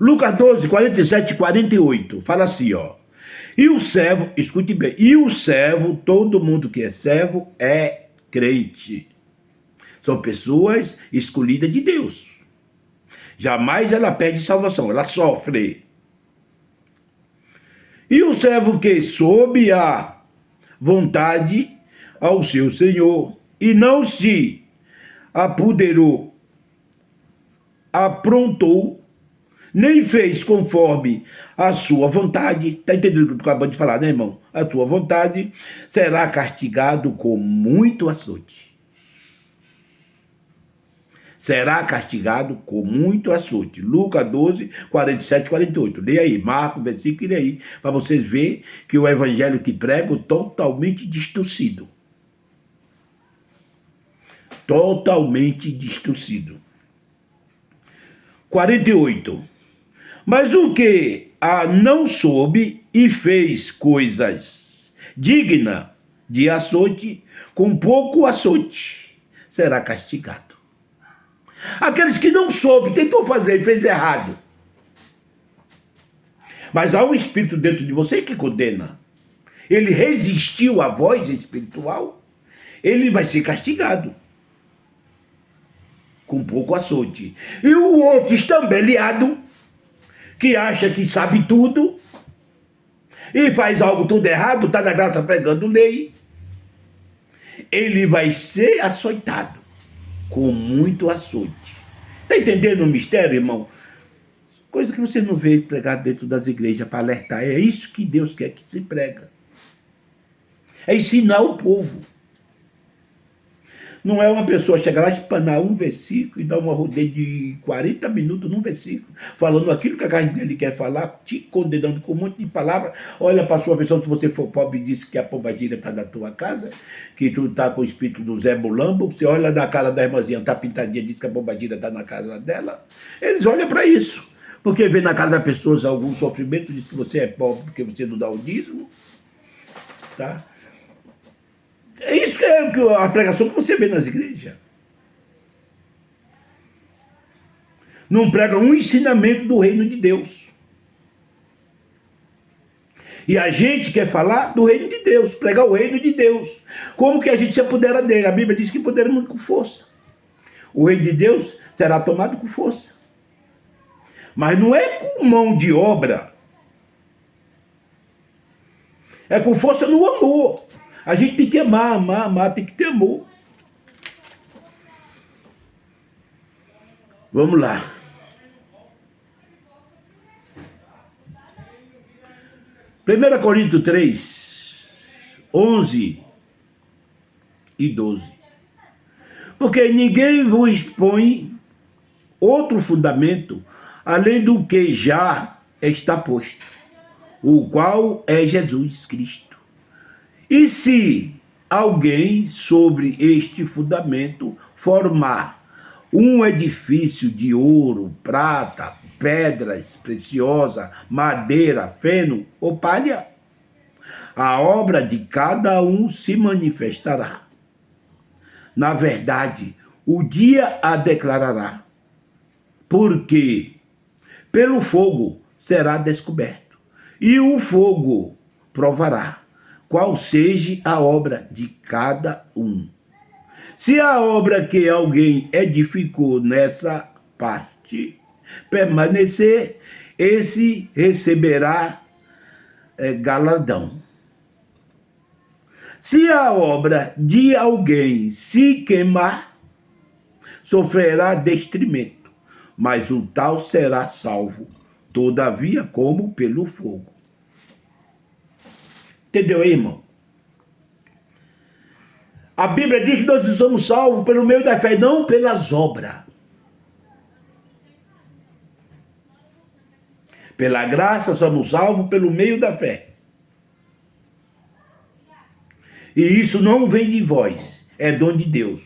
Lucas 12, 47 e 48, fala assim, ó. E o servo, escute bem, e o servo, todo mundo que é servo é crente. São pessoas escolhidas de Deus. Jamais ela perde salvação, ela sofre. E o servo que soube a vontade ao seu senhor e não se apoderou, aprontou, nem fez conforme a sua vontade, está entendendo o que eu acabei de falar, né, irmão? A sua vontade, será castigado com muito açoite. Será castigado com muito açoite. Lucas 12, 47 e 48. Leia aí, marca o versículo e leia aí, para vocês verem que o evangelho que prego totalmente distorcido. Totalmente distorcido. 48. Mas o que a não soube e fez coisas dignas de açoite, com pouco açoite, será castigado. Aqueles que não soube, tentou fazer e fez errado. Mas há um espírito dentro de você que condena. Ele resistiu à voz espiritual, ele vai ser castigado. Com pouco açoite. E o outro estambelhado, que acha que sabe tudo, e faz algo tudo errado, está na graça pregando lei, ele vai ser açoitado com muito açoite. Está entendendo o mistério, irmão? Coisa que você não vê pregado dentro das igrejas para alertar. É isso que Deus quer que se prega. É ensinar o povo. Não é uma pessoa chegar lá, espanar um versículo e dar uma rodeia de 40 minutos num versículo, falando aquilo que a carne dele quer falar, te condenando com um monte de palavras. Olha para a sua versão, se você for pobre e disse que a pombagira está na tua casa, que tu está com o espírito do Zé Mulambo, você olha na cara da irmãzinha, está pintadinha, diz que a pombagira está na casa dela. Eles olham para isso, porque vê na cara da pessoa algum sofrimento, diz que você é pobre porque você não dá o dízimo. Tá? É isso que é a pregação que você vê nas igrejas. Não prega um ensinamento do reino de Deus. E a gente quer falar do reino de Deus, pregar o reino de Deus. Como que a gente se apodera dele? A Bíblia diz que poderemos com força. O reino de Deus será tomado com força. Mas não é com mão de obra. É com força no amor. A gente tem que amar, amar, amar, tem que ter amor. Vamos lá. Primeira Coríntios 3, 11 e 12. Porque ninguém vos expõe outro fundamento além do que já está posto, o qual é Jesus Cristo. E se alguém sobre este fundamento formar um edifício de ouro, prata, pedras preciosas, madeira, feno ou palha, a obra de cada um se manifestará. Na verdade, o dia a declarará, porque pelo fogo será descoberto, e o fogo provará qual seja a obra de cada um. Se a obra que alguém edificou nessa parte permanecer, esse receberá galardão. Se a obra de alguém se queimar, sofrerá detrimento, mas o tal será salvo, todavia como pelo fogo. Entendeu aí, irmão? A Bíblia diz que nós somos salvos pelo meio da fé, não pelas obras. Pela graça somos salvos pelo meio da fé. E isso não vem de vós, é dom de Deus.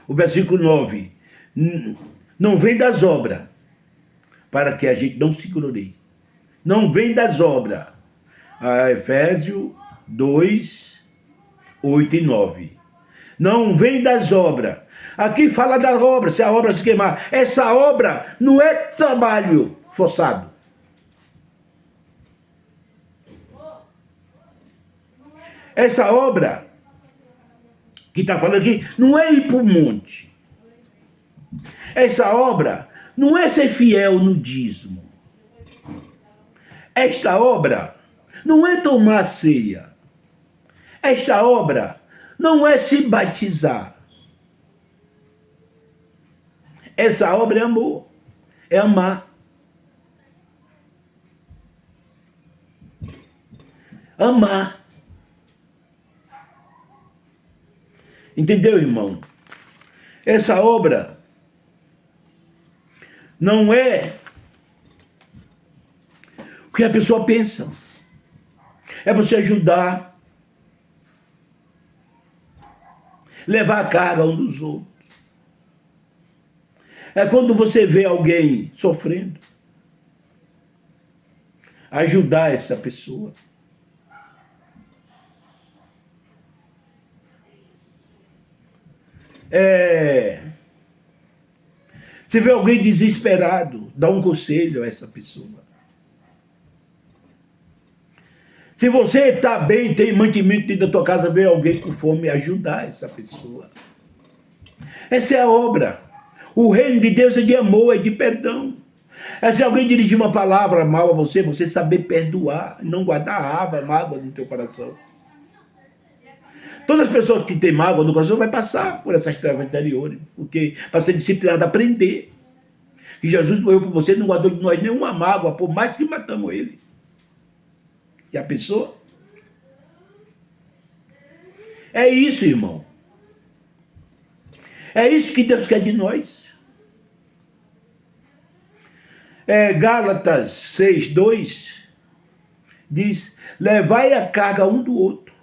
O versículo 9, não vem das obras, para que a gente não se glorie. Não vem das obras. Efésios 2, 8 e 9. Não vem das obras. Aqui fala da obra, se a obra se queimar. Essa obra não é trabalho forçado. Essa obra que está falando aqui não é ir para o monte. Essa obra não é ser fiel no dízimo. Esta obra não é tomar ceia. Esta obra não é se batizar. Essa obra é amor. É amar. Amar. Entendeu, irmão? Essa obra não é o que a pessoa pensa. É você ajudar, levar a carga um dos outros. É quando você vê alguém sofrendo, ajudar essa pessoa. Você vê alguém desesperado, dá um conselho a essa pessoa. Se você está bem, tem mantimento dentro da tua casa, vê alguém com fome, ajudar essa pessoa. Essa é a obra. O reino de Deus é de amor, é de perdão. É se alguém dirigir uma palavra mal a você, você saber perdoar, não guardar raiva, mágoa no teu coração. Todas as pessoas que têm mágoa no coração vai passar por essas trevas anteriores, porque para ser disciplinado, aprender. Que Jesus morreu por você, não guardou de nós nenhuma mágoa, por mais que matamos ele. E a pessoa? É isso, irmão. É isso que Deus quer de nós. Gálatas 6:2 diz: levai a carga um do outro,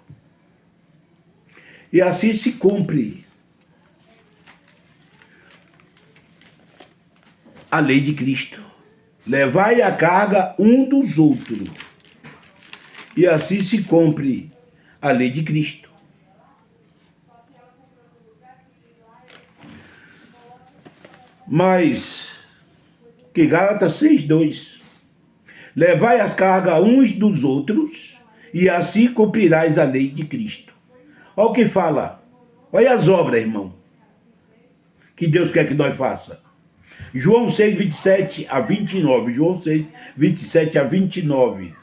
e assim se cumpre a lei de Cristo. Levai a carga um dos outros, e assim se cumpre a lei de Cristo. Mas, que Gálatas 6:2, levai as cargas uns dos outros, e assim cumprirás a lei de Cristo. Olha o que fala. Olha as obras, irmão, que Deus quer que nós faça. João 6:27-29. João 6:27-29.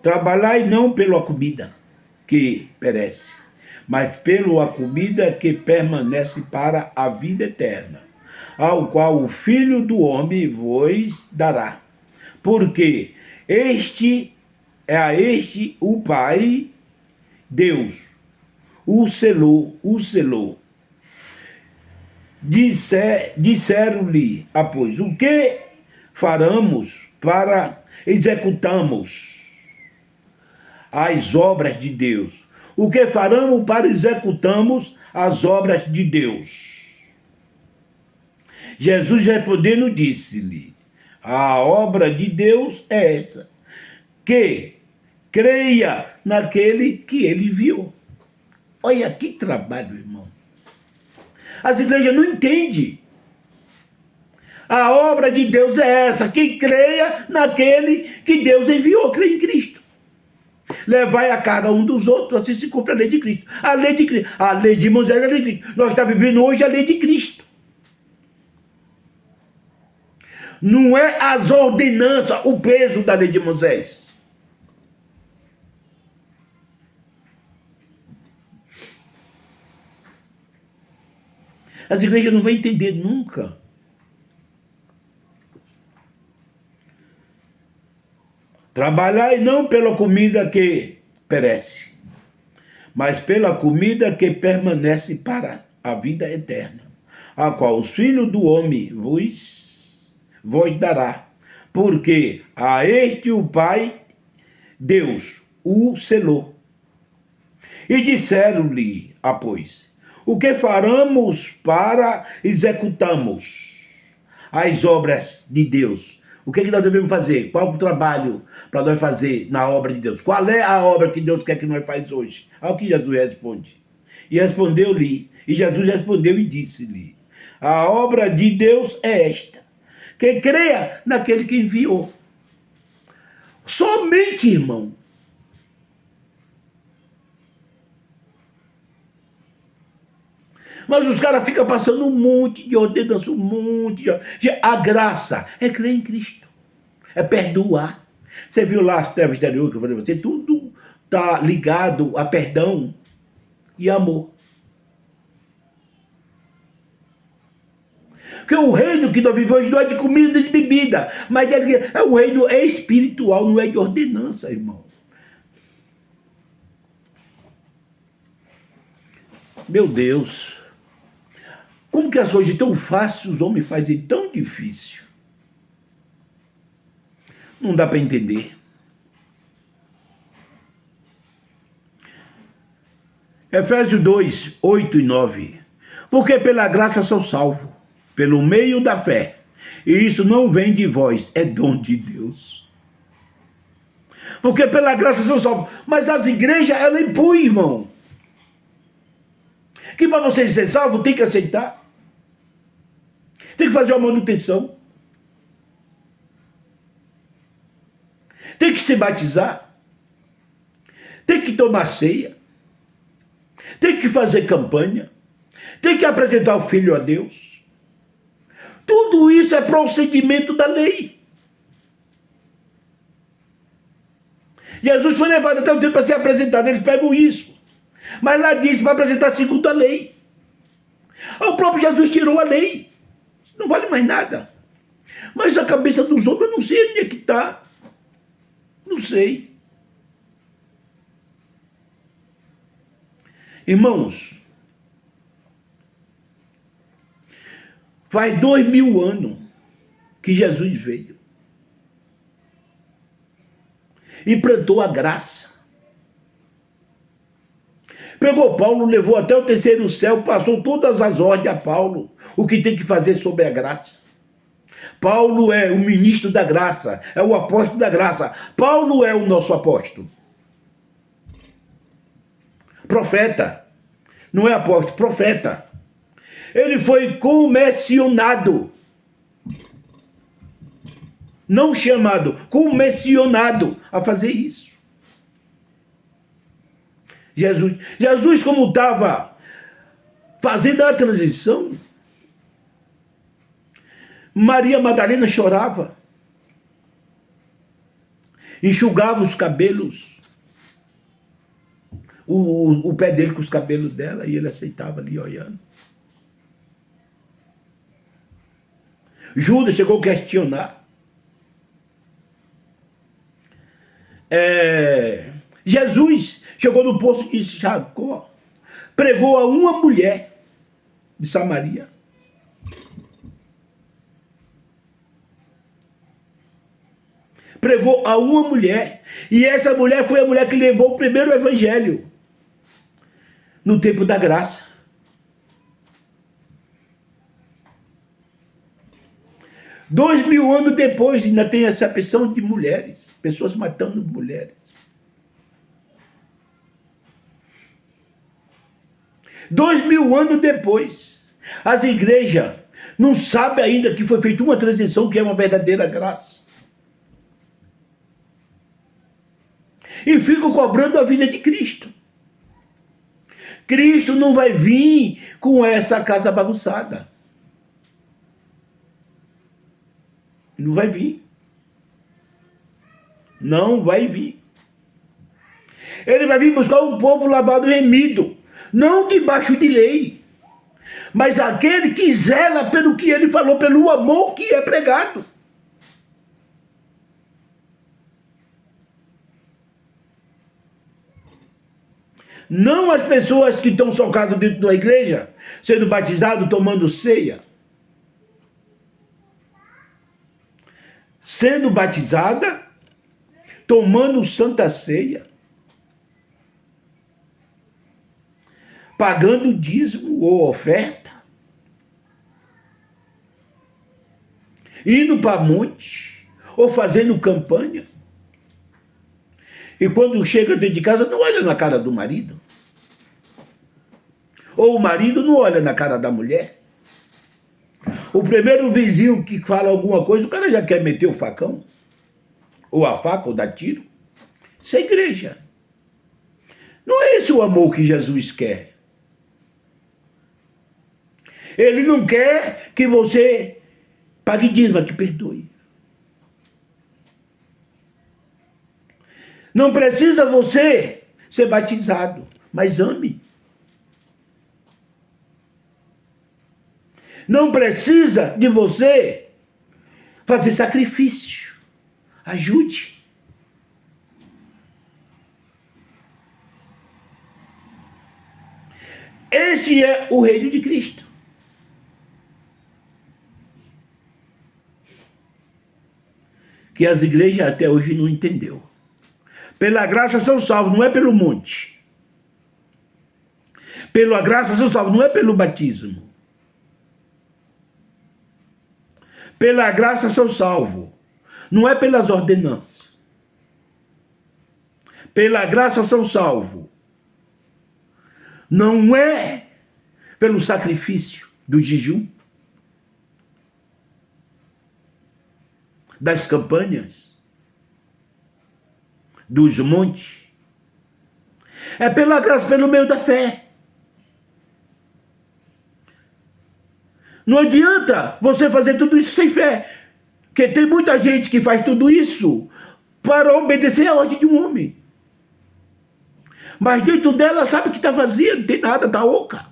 Trabalhai não pela comida que perece, mas pela comida que permanece para a vida eterna, ao qual o Filho do Homem vos dará. Porque este é a este o Pai, Deus, o selou. Disseram-lhe, após, o que faremos para executamos as obras de Deus? O que faremos para executamos as obras de Deus? Jesus respondendo disse-lhe, a obra de Deus é essa, que creia naquele que ele enviou. Olha que trabalho, irmão. As igrejas não entendem. A obra de Deus é essa, que creia naquele que Deus enviou, creia em Cristo. Levai a carga um dos outros, assim se cumpre a lei de Cristo. A lei de Cristo, a lei de Moisés é a lei de Cristo. Nós estamos vivendo hoje a lei de Cristo. Não é as ordenanças, o peso da lei de Moisés. As igrejas não vão entender nunca. Trabalhai não pela comida que perece, mas pela comida que permanece para a vida eterna, a qual os filhos do homem vos dará. Porque a este o Pai, Deus, o selou. E disseram-lhe, após, o que faremos para executamos as obras de Deus? O que nós devemos fazer? Qual o trabalho para nós fazer na obra de Deus? Qual é a obra que Deus quer que nós façamos hoje? Olha o que Jesus responde. E respondeu-lhe, e Jesus respondeu e disse-lhe, a obra de Deus é esta, que creia naquele que enviou. Somente, irmão. Mas os caras ficam passando um monte de ordenança, um monte de... A graça é crer em Cristo, é perdoar. Você viu lá as trevas exteriores que eu falei pra você? Tudo está ligado a perdão e amor. Porque o reino que nós vivemos hoje não é de comida e de bebida, mas o reino é espiritual, não é de ordenança, irmão. Meu Deus. Como que as coisas tão fáceis os homens fazem tão difícil? Não dá para entender. Efésios 2, 8 e 9. Porque pela graça sou salvo, pelo meio da fé. E isso não vem de vós, é dom de Deus. Porque pela graça sou salvo. Mas as igrejas, ela impõem, irmão. Que para você ser salvo, tem que aceitar. Tem que fazer uma manutenção. Tem que se batizar. Tem que tomar ceia. Tem que fazer campanha. Tem que apresentar o filho a Deus. Tudo isso é procedimento da lei. Jesus foi levado até o tempo para ser apresentado. Eles pegam isso. Mas lá diz para apresentar segundo a lei. O próprio Jesus tirou a lei. Não vale mais nada. Mas a cabeça dos homens eu não sei onde é que está. Não sei. Irmãos, Faz 2000 anos que Jesus veio. Implantou a graça. Pegou Paulo, levou até o terceiro céu, passou todas as ordens a Paulo, o que tem que fazer sobre a graça. Paulo é o ministro da graça, é o apóstolo da graça. Paulo é o nosso apóstolo. Profeta. Não é apóstolo, profeta. Ele foi comissionado. Não chamado, comissionado a fazer isso. Jesus como estava fazendo a transição, Maria Madalena chorava, enxugava os cabelos, o pé dele com os cabelos dela, e ele aceitava ali olhando. Judas chegou a questionar. Jesus chegou no poço de Jacó, pregou a uma mulher de Samaria. Pregou a uma mulher, e essa mulher foi a mulher que levou o primeiro evangelho no tempo da graça. Dois mil anos depois ainda tem essa questão de mulheres, pessoas matando mulheres. 2000 anos depois, as igrejas não sabem ainda que foi feita uma transição que é uma verdadeira graça. E ficam cobrando a vida de Cristo. Cristo não vai vir com essa casa bagunçada. Não vai vir. Não vai vir. Ele vai vir buscar um povo lavado e remido, não debaixo de lei, mas aquele que zela pelo que ele falou, pelo amor que é pregado. Não as pessoas que estão socadas dentro da igreja, sendo batizados, tomando ceia. Sendo batizada, tomando santa ceia, pagando dízimo ou oferta, indo para monte, ou fazendo campanha. E quando chega dentro de casa, não olha na cara do marido. Ou o marido não olha na cara da mulher. O primeiro vizinho que fala alguma coisa, o cara já quer meter o facão, ou a faca, ou dar tiro. Isso é igreja. Não é esse o amor que Jesus quer. Ele não quer que você pague dízimo, mas que perdoe. Não precisa você ser batizado, mas ame. Não precisa de você fazer sacrifício. Ajude. Esse é o reino de Cristo. Que as igrejas até hoje não entendeu. Pela graça são salvos, não é pelo monte. Pela graça são salvos, não é pelo batismo. Pela graça são salvos, não é pelas ordenanças. Pela graça são salvos, não é pelo sacrifício do jejum, das campanhas, dos montes. É pela graça, pelo meio da fé. Não adianta você fazer tudo isso sem fé. Porque tem muita gente que faz tudo isso para obedecer a ordem de um homem. Mas dentro dela sabe que está vazia, não tem nada, está oca.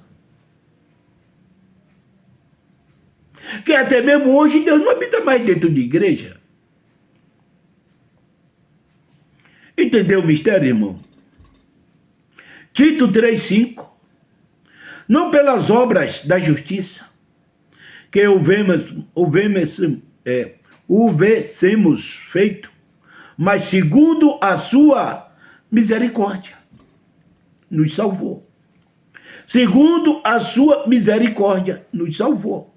Que até mesmo hoje Deus não habita mais dentro de igreja. Entendeu o mistério, irmão? Tito 3,5. Não pelas obras da justiça que houvessemos feito, mas segundo a sua misericórdia, nos salvou. Segundo a sua misericórdia, nos salvou.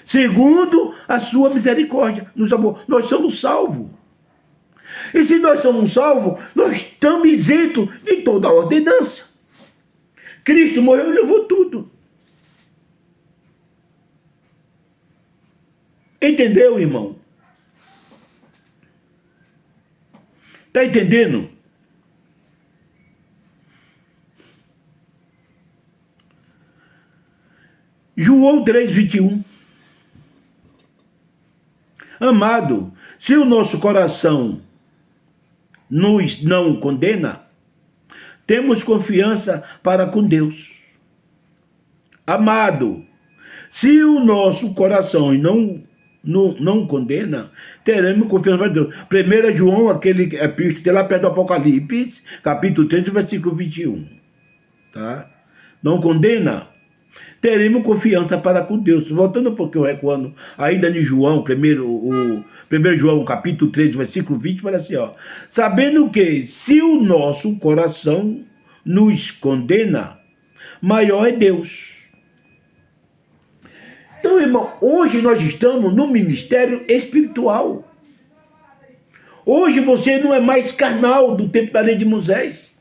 Segundo a sua misericórdia, nos salvou. Nós somos salvos. E se nós somos salvos, nós estamos isentos de toda a ordenança. Cristo morreu e levou tudo. Entendeu, irmão? Está entendendo? João 3:21. Amado, se o nosso coração nos não condena, temos confiança para com Deus. Amado, se o nosso coração não condena, teremos confiança para Deus. 1 João, aquele epístolo lá perto do Apocalipse, capítulo 3, versículo 21. Tá? Não condena, teremos confiança para com Deus. Voltando um pouquinho, recuando, ainda em João, 1 João, capítulo 3, versículo 20, fala assim, ó, sabendo que se o nosso coração nos condena, maior é Deus. Então, irmão, hoje nós estamos no ministério espiritual. Hoje você não é mais carnal do tempo da lei de Moisés.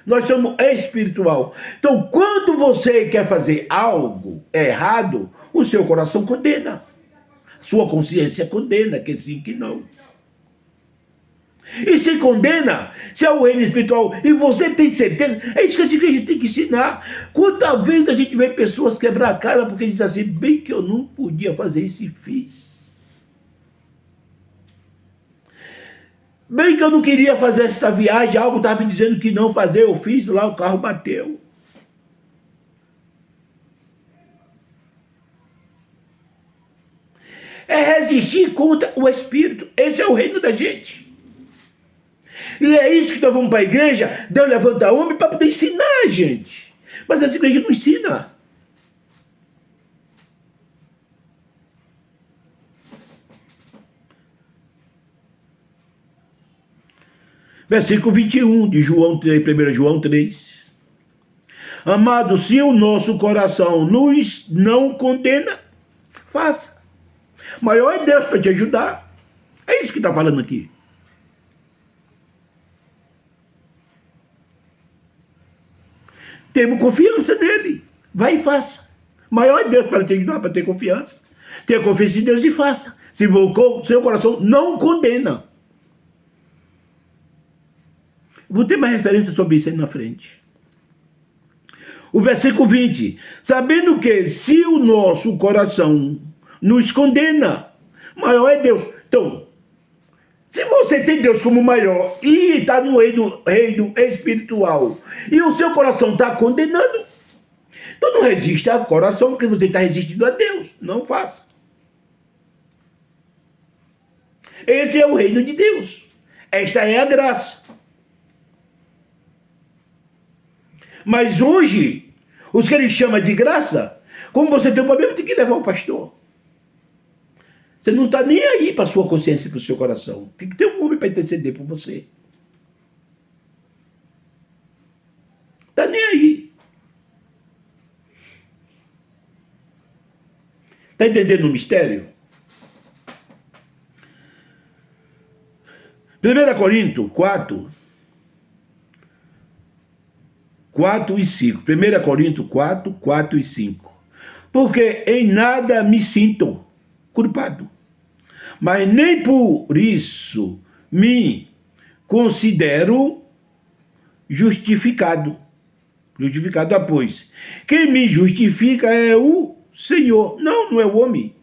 Nós somos espiritual. Então, quando você quer fazer algo errado, o seu coração condena. Sua consciência condena, que sim, que não. E se condena, se é o reino espiritual, e você tem certeza, é isso que a gente tem que ensinar. Quantas vezes a gente vê pessoas quebrar a cara porque dizem assim, bem que eu não podia fazer isso e fiz. Bem que eu não queria fazer essa viagem, algo estava me dizendo que não fazer, eu fiz, lá o carro bateu. É resistir contra o Espírito. Esse é o reino da gente. E é isso que nós vamos para a igreja, Deus levanta homem para poder ensinar a gente. Mas essa igreja não ensina. Versículo 21 de João 3, 1 João 3. Amado, se o nosso coração nos não condena, faça. Maior é Deus para te ajudar. É isso que está falando aqui. Temos confiança nele. Vai e faça. Maior é Deus para te ajudar, para ter confiança. Tenha confiança em Deus e faça. Se o seu coração não condena. Vou ter mais referência sobre isso aí na frente. O versículo 20. Sabendo que se o nosso coração nos condena, maior é Deus. Então, se você tem Deus como maior e está no reino espiritual e o seu coração está condenando, então não resista ao coração porque você está resistindo a Deus. Não faça. Esse é o reino de Deus. Esta é a graça. Mas hoje, os que ele chama de graça, como você tem um problema, tem que levar o pastor. Você não está nem aí para a sua consciência e para o seu coração. Tem que ter um homem para interceder por você. Está nem aí. Está entendendo o mistério? 1 Coríntios 4, 4 e 5. 1 Coríntios 4, 4 e 5. Porque em nada me sinto culpado, mas nem por isso me considero justificado. Justificado após. Quem me justifica é o Senhor. Não é o homem.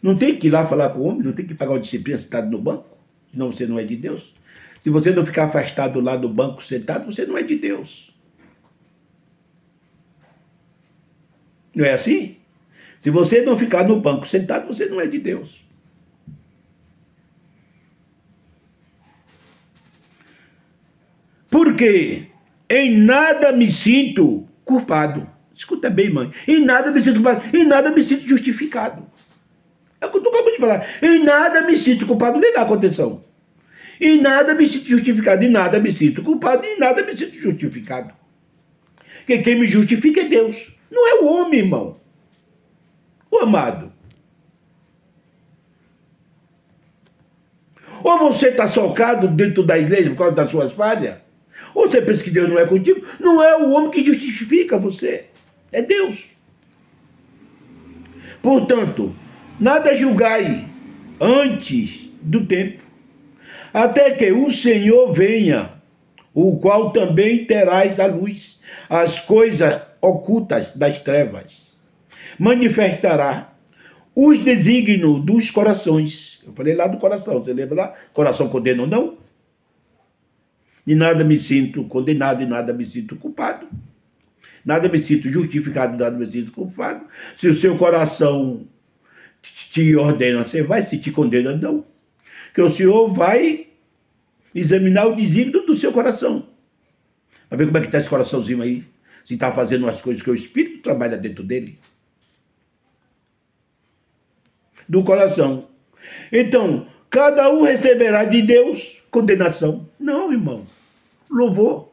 Não tem que ir lá falar com o homem, não tem que pagar o disciplina sentado no banco, senão você não é de Deus. Se você não ficar afastado lá do banco sentado, você não é de Deus. Não é assim? Se você não ficar no banco sentado, você não é de Deus. Porque em nada me sinto culpado. Escuta bem, mãe. Em nada me sinto culpado. Em nada me sinto justificado. É o que eu estou acabando de falar. Em nada me sinto culpado. Nem dá atenção. Em nada me sinto justificado. Em nada me sinto culpado. Em nada me sinto justificado. Porque quem me justifica é Deus. Não é o homem, irmão. O amado. Ou você está socado dentro da igreja por causa das suas falhas, ou você pensa que Deus não é contigo. Não é o homem que justifica você. É Deus. Portanto, nada julgai antes do tempo, até que o Senhor venha, o qual também terás a luz, as coisas ocultas das trevas. Manifestará os desígnios dos corações. Eu falei lá do coração, você lembra lá? Coração condena ou não? De nada me sinto condenado, de nada me sinto culpado. Nada me sinto justificado, nada me sinto culpado. Se o seu coração te ordena, você vai, se te condena, não. Que o Senhor vai examinar o desígnio do seu coração. Para ver como é que está esse coraçãozinho aí. Se está fazendo as coisas que o Espírito trabalha dentro dele. Do coração. Então, cada um receberá de Deus condenação. Não, irmão. Louvor.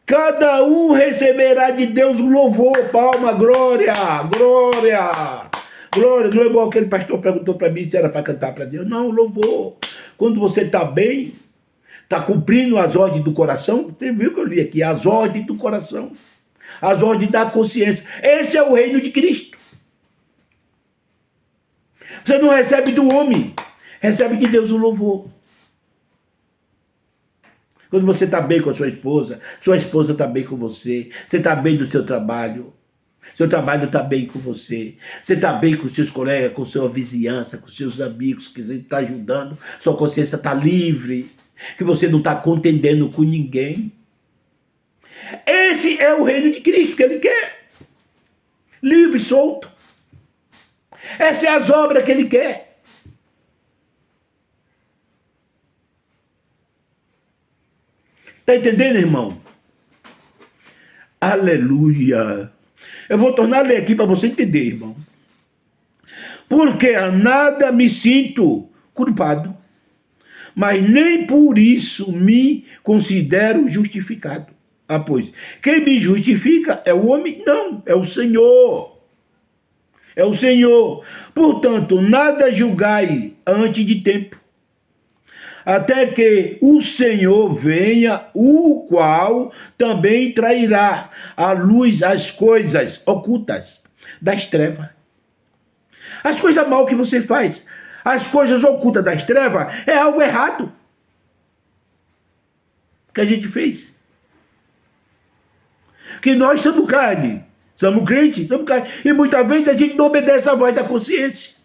Cada um receberá de Deus louvor, palma, glória, glória, glória. Não é igual aquele pastor perguntou para mim se era para cantar para Deus. Não, louvor. Quando você está bem, está cumprindo as ordens do coração, você viu que eu li aqui, as ordens do coração, as ordens da consciência. Esse é o reino de Cristo. Você não recebe do homem, recebe de Deus o louvor. Quando você está bem com a sua esposa está bem com você está bem do seu trabalho está bem com você está bem com seus colegas, com sua vizinhança, com seus amigos, que você está ajudando, sua consciência está livre, que você não está contendendo com ninguém. Esse é o reino de Cristo que ele quer. Livre, solto. Essas são as obras que ele quer. Está entendendo, irmão? Aleluia. Eu vou tornar a ler aqui para você entender, irmão. Porque a nada me sinto culpado, mas nem por isso me considero justificado. Ah, pois, quem me justifica é o homem? Não, é o Senhor. É o Senhor. Portanto, nada julgai antes de tempo, até que o Senhor venha, o qual também trairá à luz as coisas ocultas das trevas. As coisas mal que você faz, as coisas ocultas das trevas, é algo errado que a gente fez. Que nós somos carne, somos crentes, somos carne, e muitas vezes a gente não obedece à voz da consciência.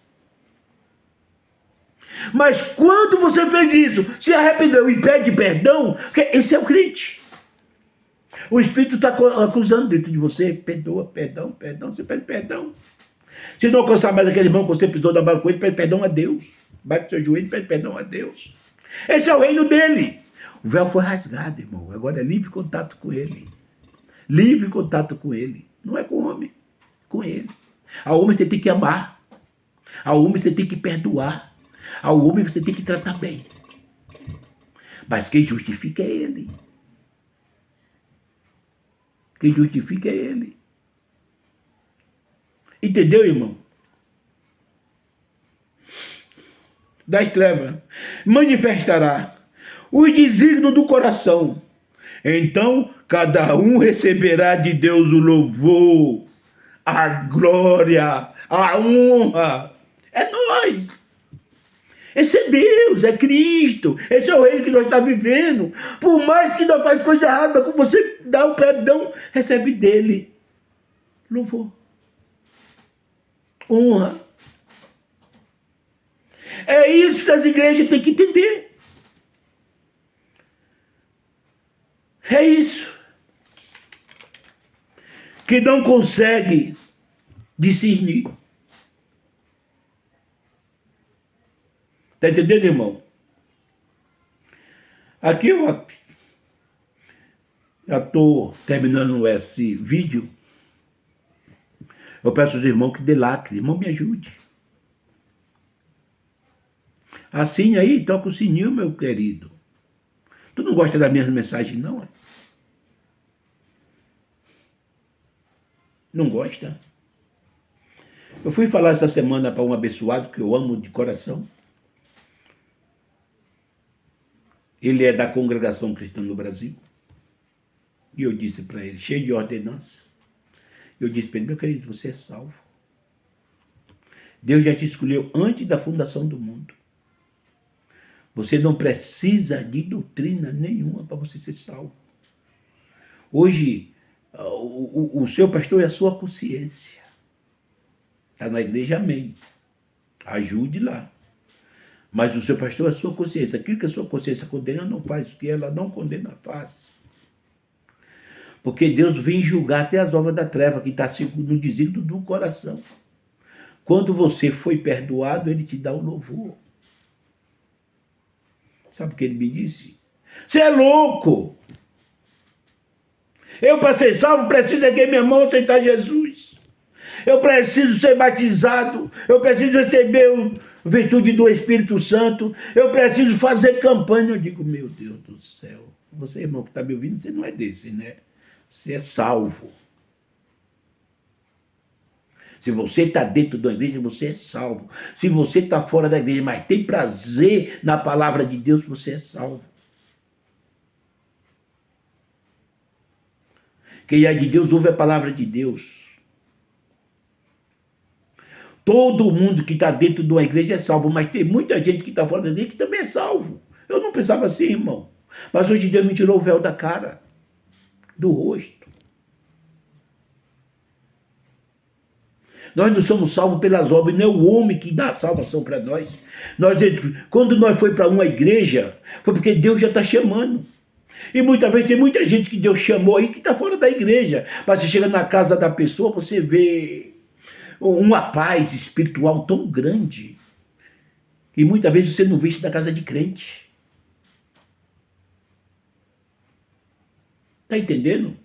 Mas quando você fez isso, se arrependeu e pede perdão, esse é o crente. O Espírito está acusando dentro de você. Perdoa, perdão, perdão. Você pede perdão. Se não alcançar mais aquele irmão que você pisou na bola com ele, pede perdão a Deus. Bate o seu joelho e pede perdão a Deus. Esse é o reino dele. O véu foi rasgado, irmão. Agora é livre contato com ele. Livre contato com ele. Não é com o homem, com ele. Ao homem você tem que amar. Ao homem você tem que perdoar. Ao homem você tem que tratar bem. Mas quem justifica é ele. Quem justifica é ele. Entendeu, irmão? Das trevas manifestará os desígnios do coração. Então, cada um receberá de Deus o louvor, a glória, a honra. É nós. Esse é Deus, é Cristo. Esse é o reino que nós estamos vivendo. Por mais que nós façamos coisa errada, quando você dá o perdão, recebe dele louvor, honra. É isso que as igrejas têm que entender. É isso. Que não consegue discernir. Está entendendo, irmão? Aqui eu Já estou terminando esse vídeo. Eu peço aos irmãos que dê lacre. Irmão, me ajude. Assim aí, toca o sininho, meu querido. Tu não gosta da minha mensagem, não? É? Não gosta? Eu fui falar essa semana para um abençoado que eu amo de coração. Ele é da Congregação Cristã no Brasil. E eu disse para ele, cheio de ordenança. Eu disse para ele, meu querido, você é salvo. Deus já te escolheu antes da fundação do mundo. Você não precisa de doutrina nenhuma para você ser salvo. Hoje, o seu pastor é a sua consciência. Está na igreja, amém. Ajude lá. Mas o seu pastor é a sua consciência. Aquilo que a sua consciência condena, não faz. O que ela não condena, faz. Porque Deus vem julgar até as obras da treva, que está no desígnio do coração. Quando você foi perdoado, ele te dá o louvor. Sabe o que ele me disse? Você é louco! Eu, para ser salvo, preciso erguer minha mão e aceitar Jesus. Eu preciso ser batizado. Eu preciso receber a virtude do Espírito Santo. Eu preciso fazer campanha. Eu digo, meu Deus do céu. Você, irmão, que está me ouvindo, você não é desse, né? Você é salvo. Se você está dentro da igreja, você é salvo. Se você está fora da igreja, mas tem prazer na palavra de Deus, você é salvo. Quem é de Deus ouve a palavra de Deus. Todo mundo que está dentro de uma igreja é salvo, mas tem muita gente que está fora da igreja que também é salvo. Eu não pensava assim, irmão. Mas hoje Deus me tirou o véu da cara, do rosto. Nós não somos salvos pelas obras, não é o homem que dá a salvação para nós. Quando nós foi para uma igreja, foi porque Deus já está chamando. E muitas vezes tem muita gente que Deus chamou aí que está fora da igreja. Mas você chega na casa da pessoa, você vê uma paz espiritual tão grande que muitas vezes você não vê isso na casa de crente. Está entendendo?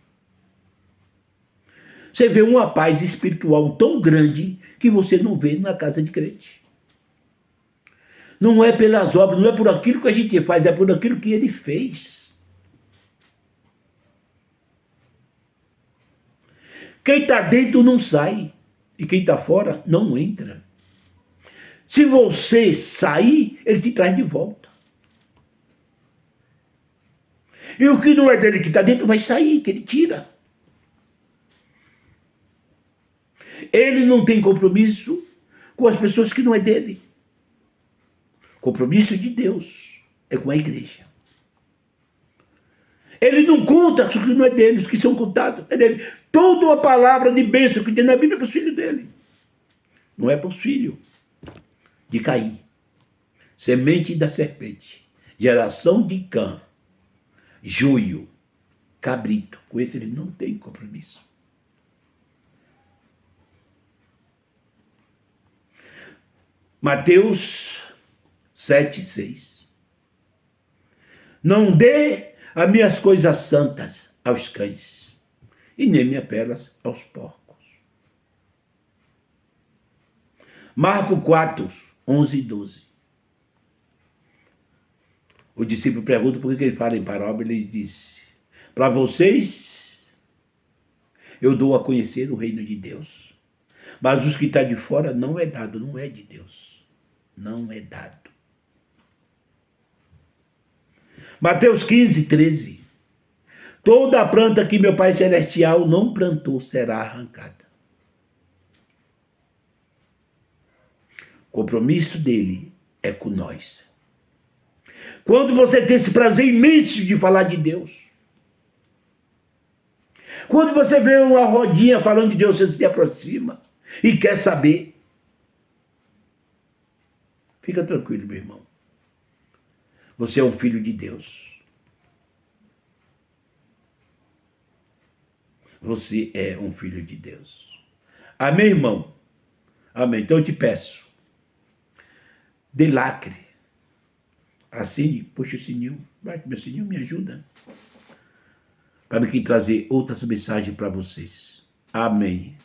Você vê uma paz espiritual tão grande que você não vê na casa de crente. Não é pelas obras, não é por aquilo que a gente faz, é por aquilo que ele fez. Quem está dentro não sai. E quem está fora não entra. Se você sair, ele te traz de volta. E o que não é dele que está dentro vai sair, que ele tira. Ele não tem compromisso com as pessoas que não é dele. Compromisso de Deus é com a igreja. Ele não conta os que não é dele, os que são contados é dele. Toda a palavra de bênção que tem na Bíblia é para os filhos dele. Não é para os filhos de Caim. Semente da serpente. Geração de Cã. Joio. Cabrito. Com esse ele não tem compromisso. Mateus 7:6. Não dê as minhas coisas santas aos cães, e nem minhas pérolas aos porcos. Marcos 4:11 e 12. O discípulo pergunta por que ele fala em parábola, ele disse, para vocês eu dou a conhecer o reino de Deus, mas os que estão de fora não é dado, não é de Deus, não é dado. Mateus 15:13. Toda a planta que meu Pai Celestial não plantou será arrancada. O compromisso dele é com nós. Quando você tem esse prazer imenso de falar de Deus, quando você vê uma rodinha falando de Deus, você se aproxima e quer saber, fica tranquilo, meu irmão. Você é um filho de Deus. Você é um filho de Deus. Amém, irmão? Amém. Então eu te peço, dê lacre. Assine, puxa o sininho. Vai que meu sininho me ajuda. para me trazer outras mensagens para vocês. Amém.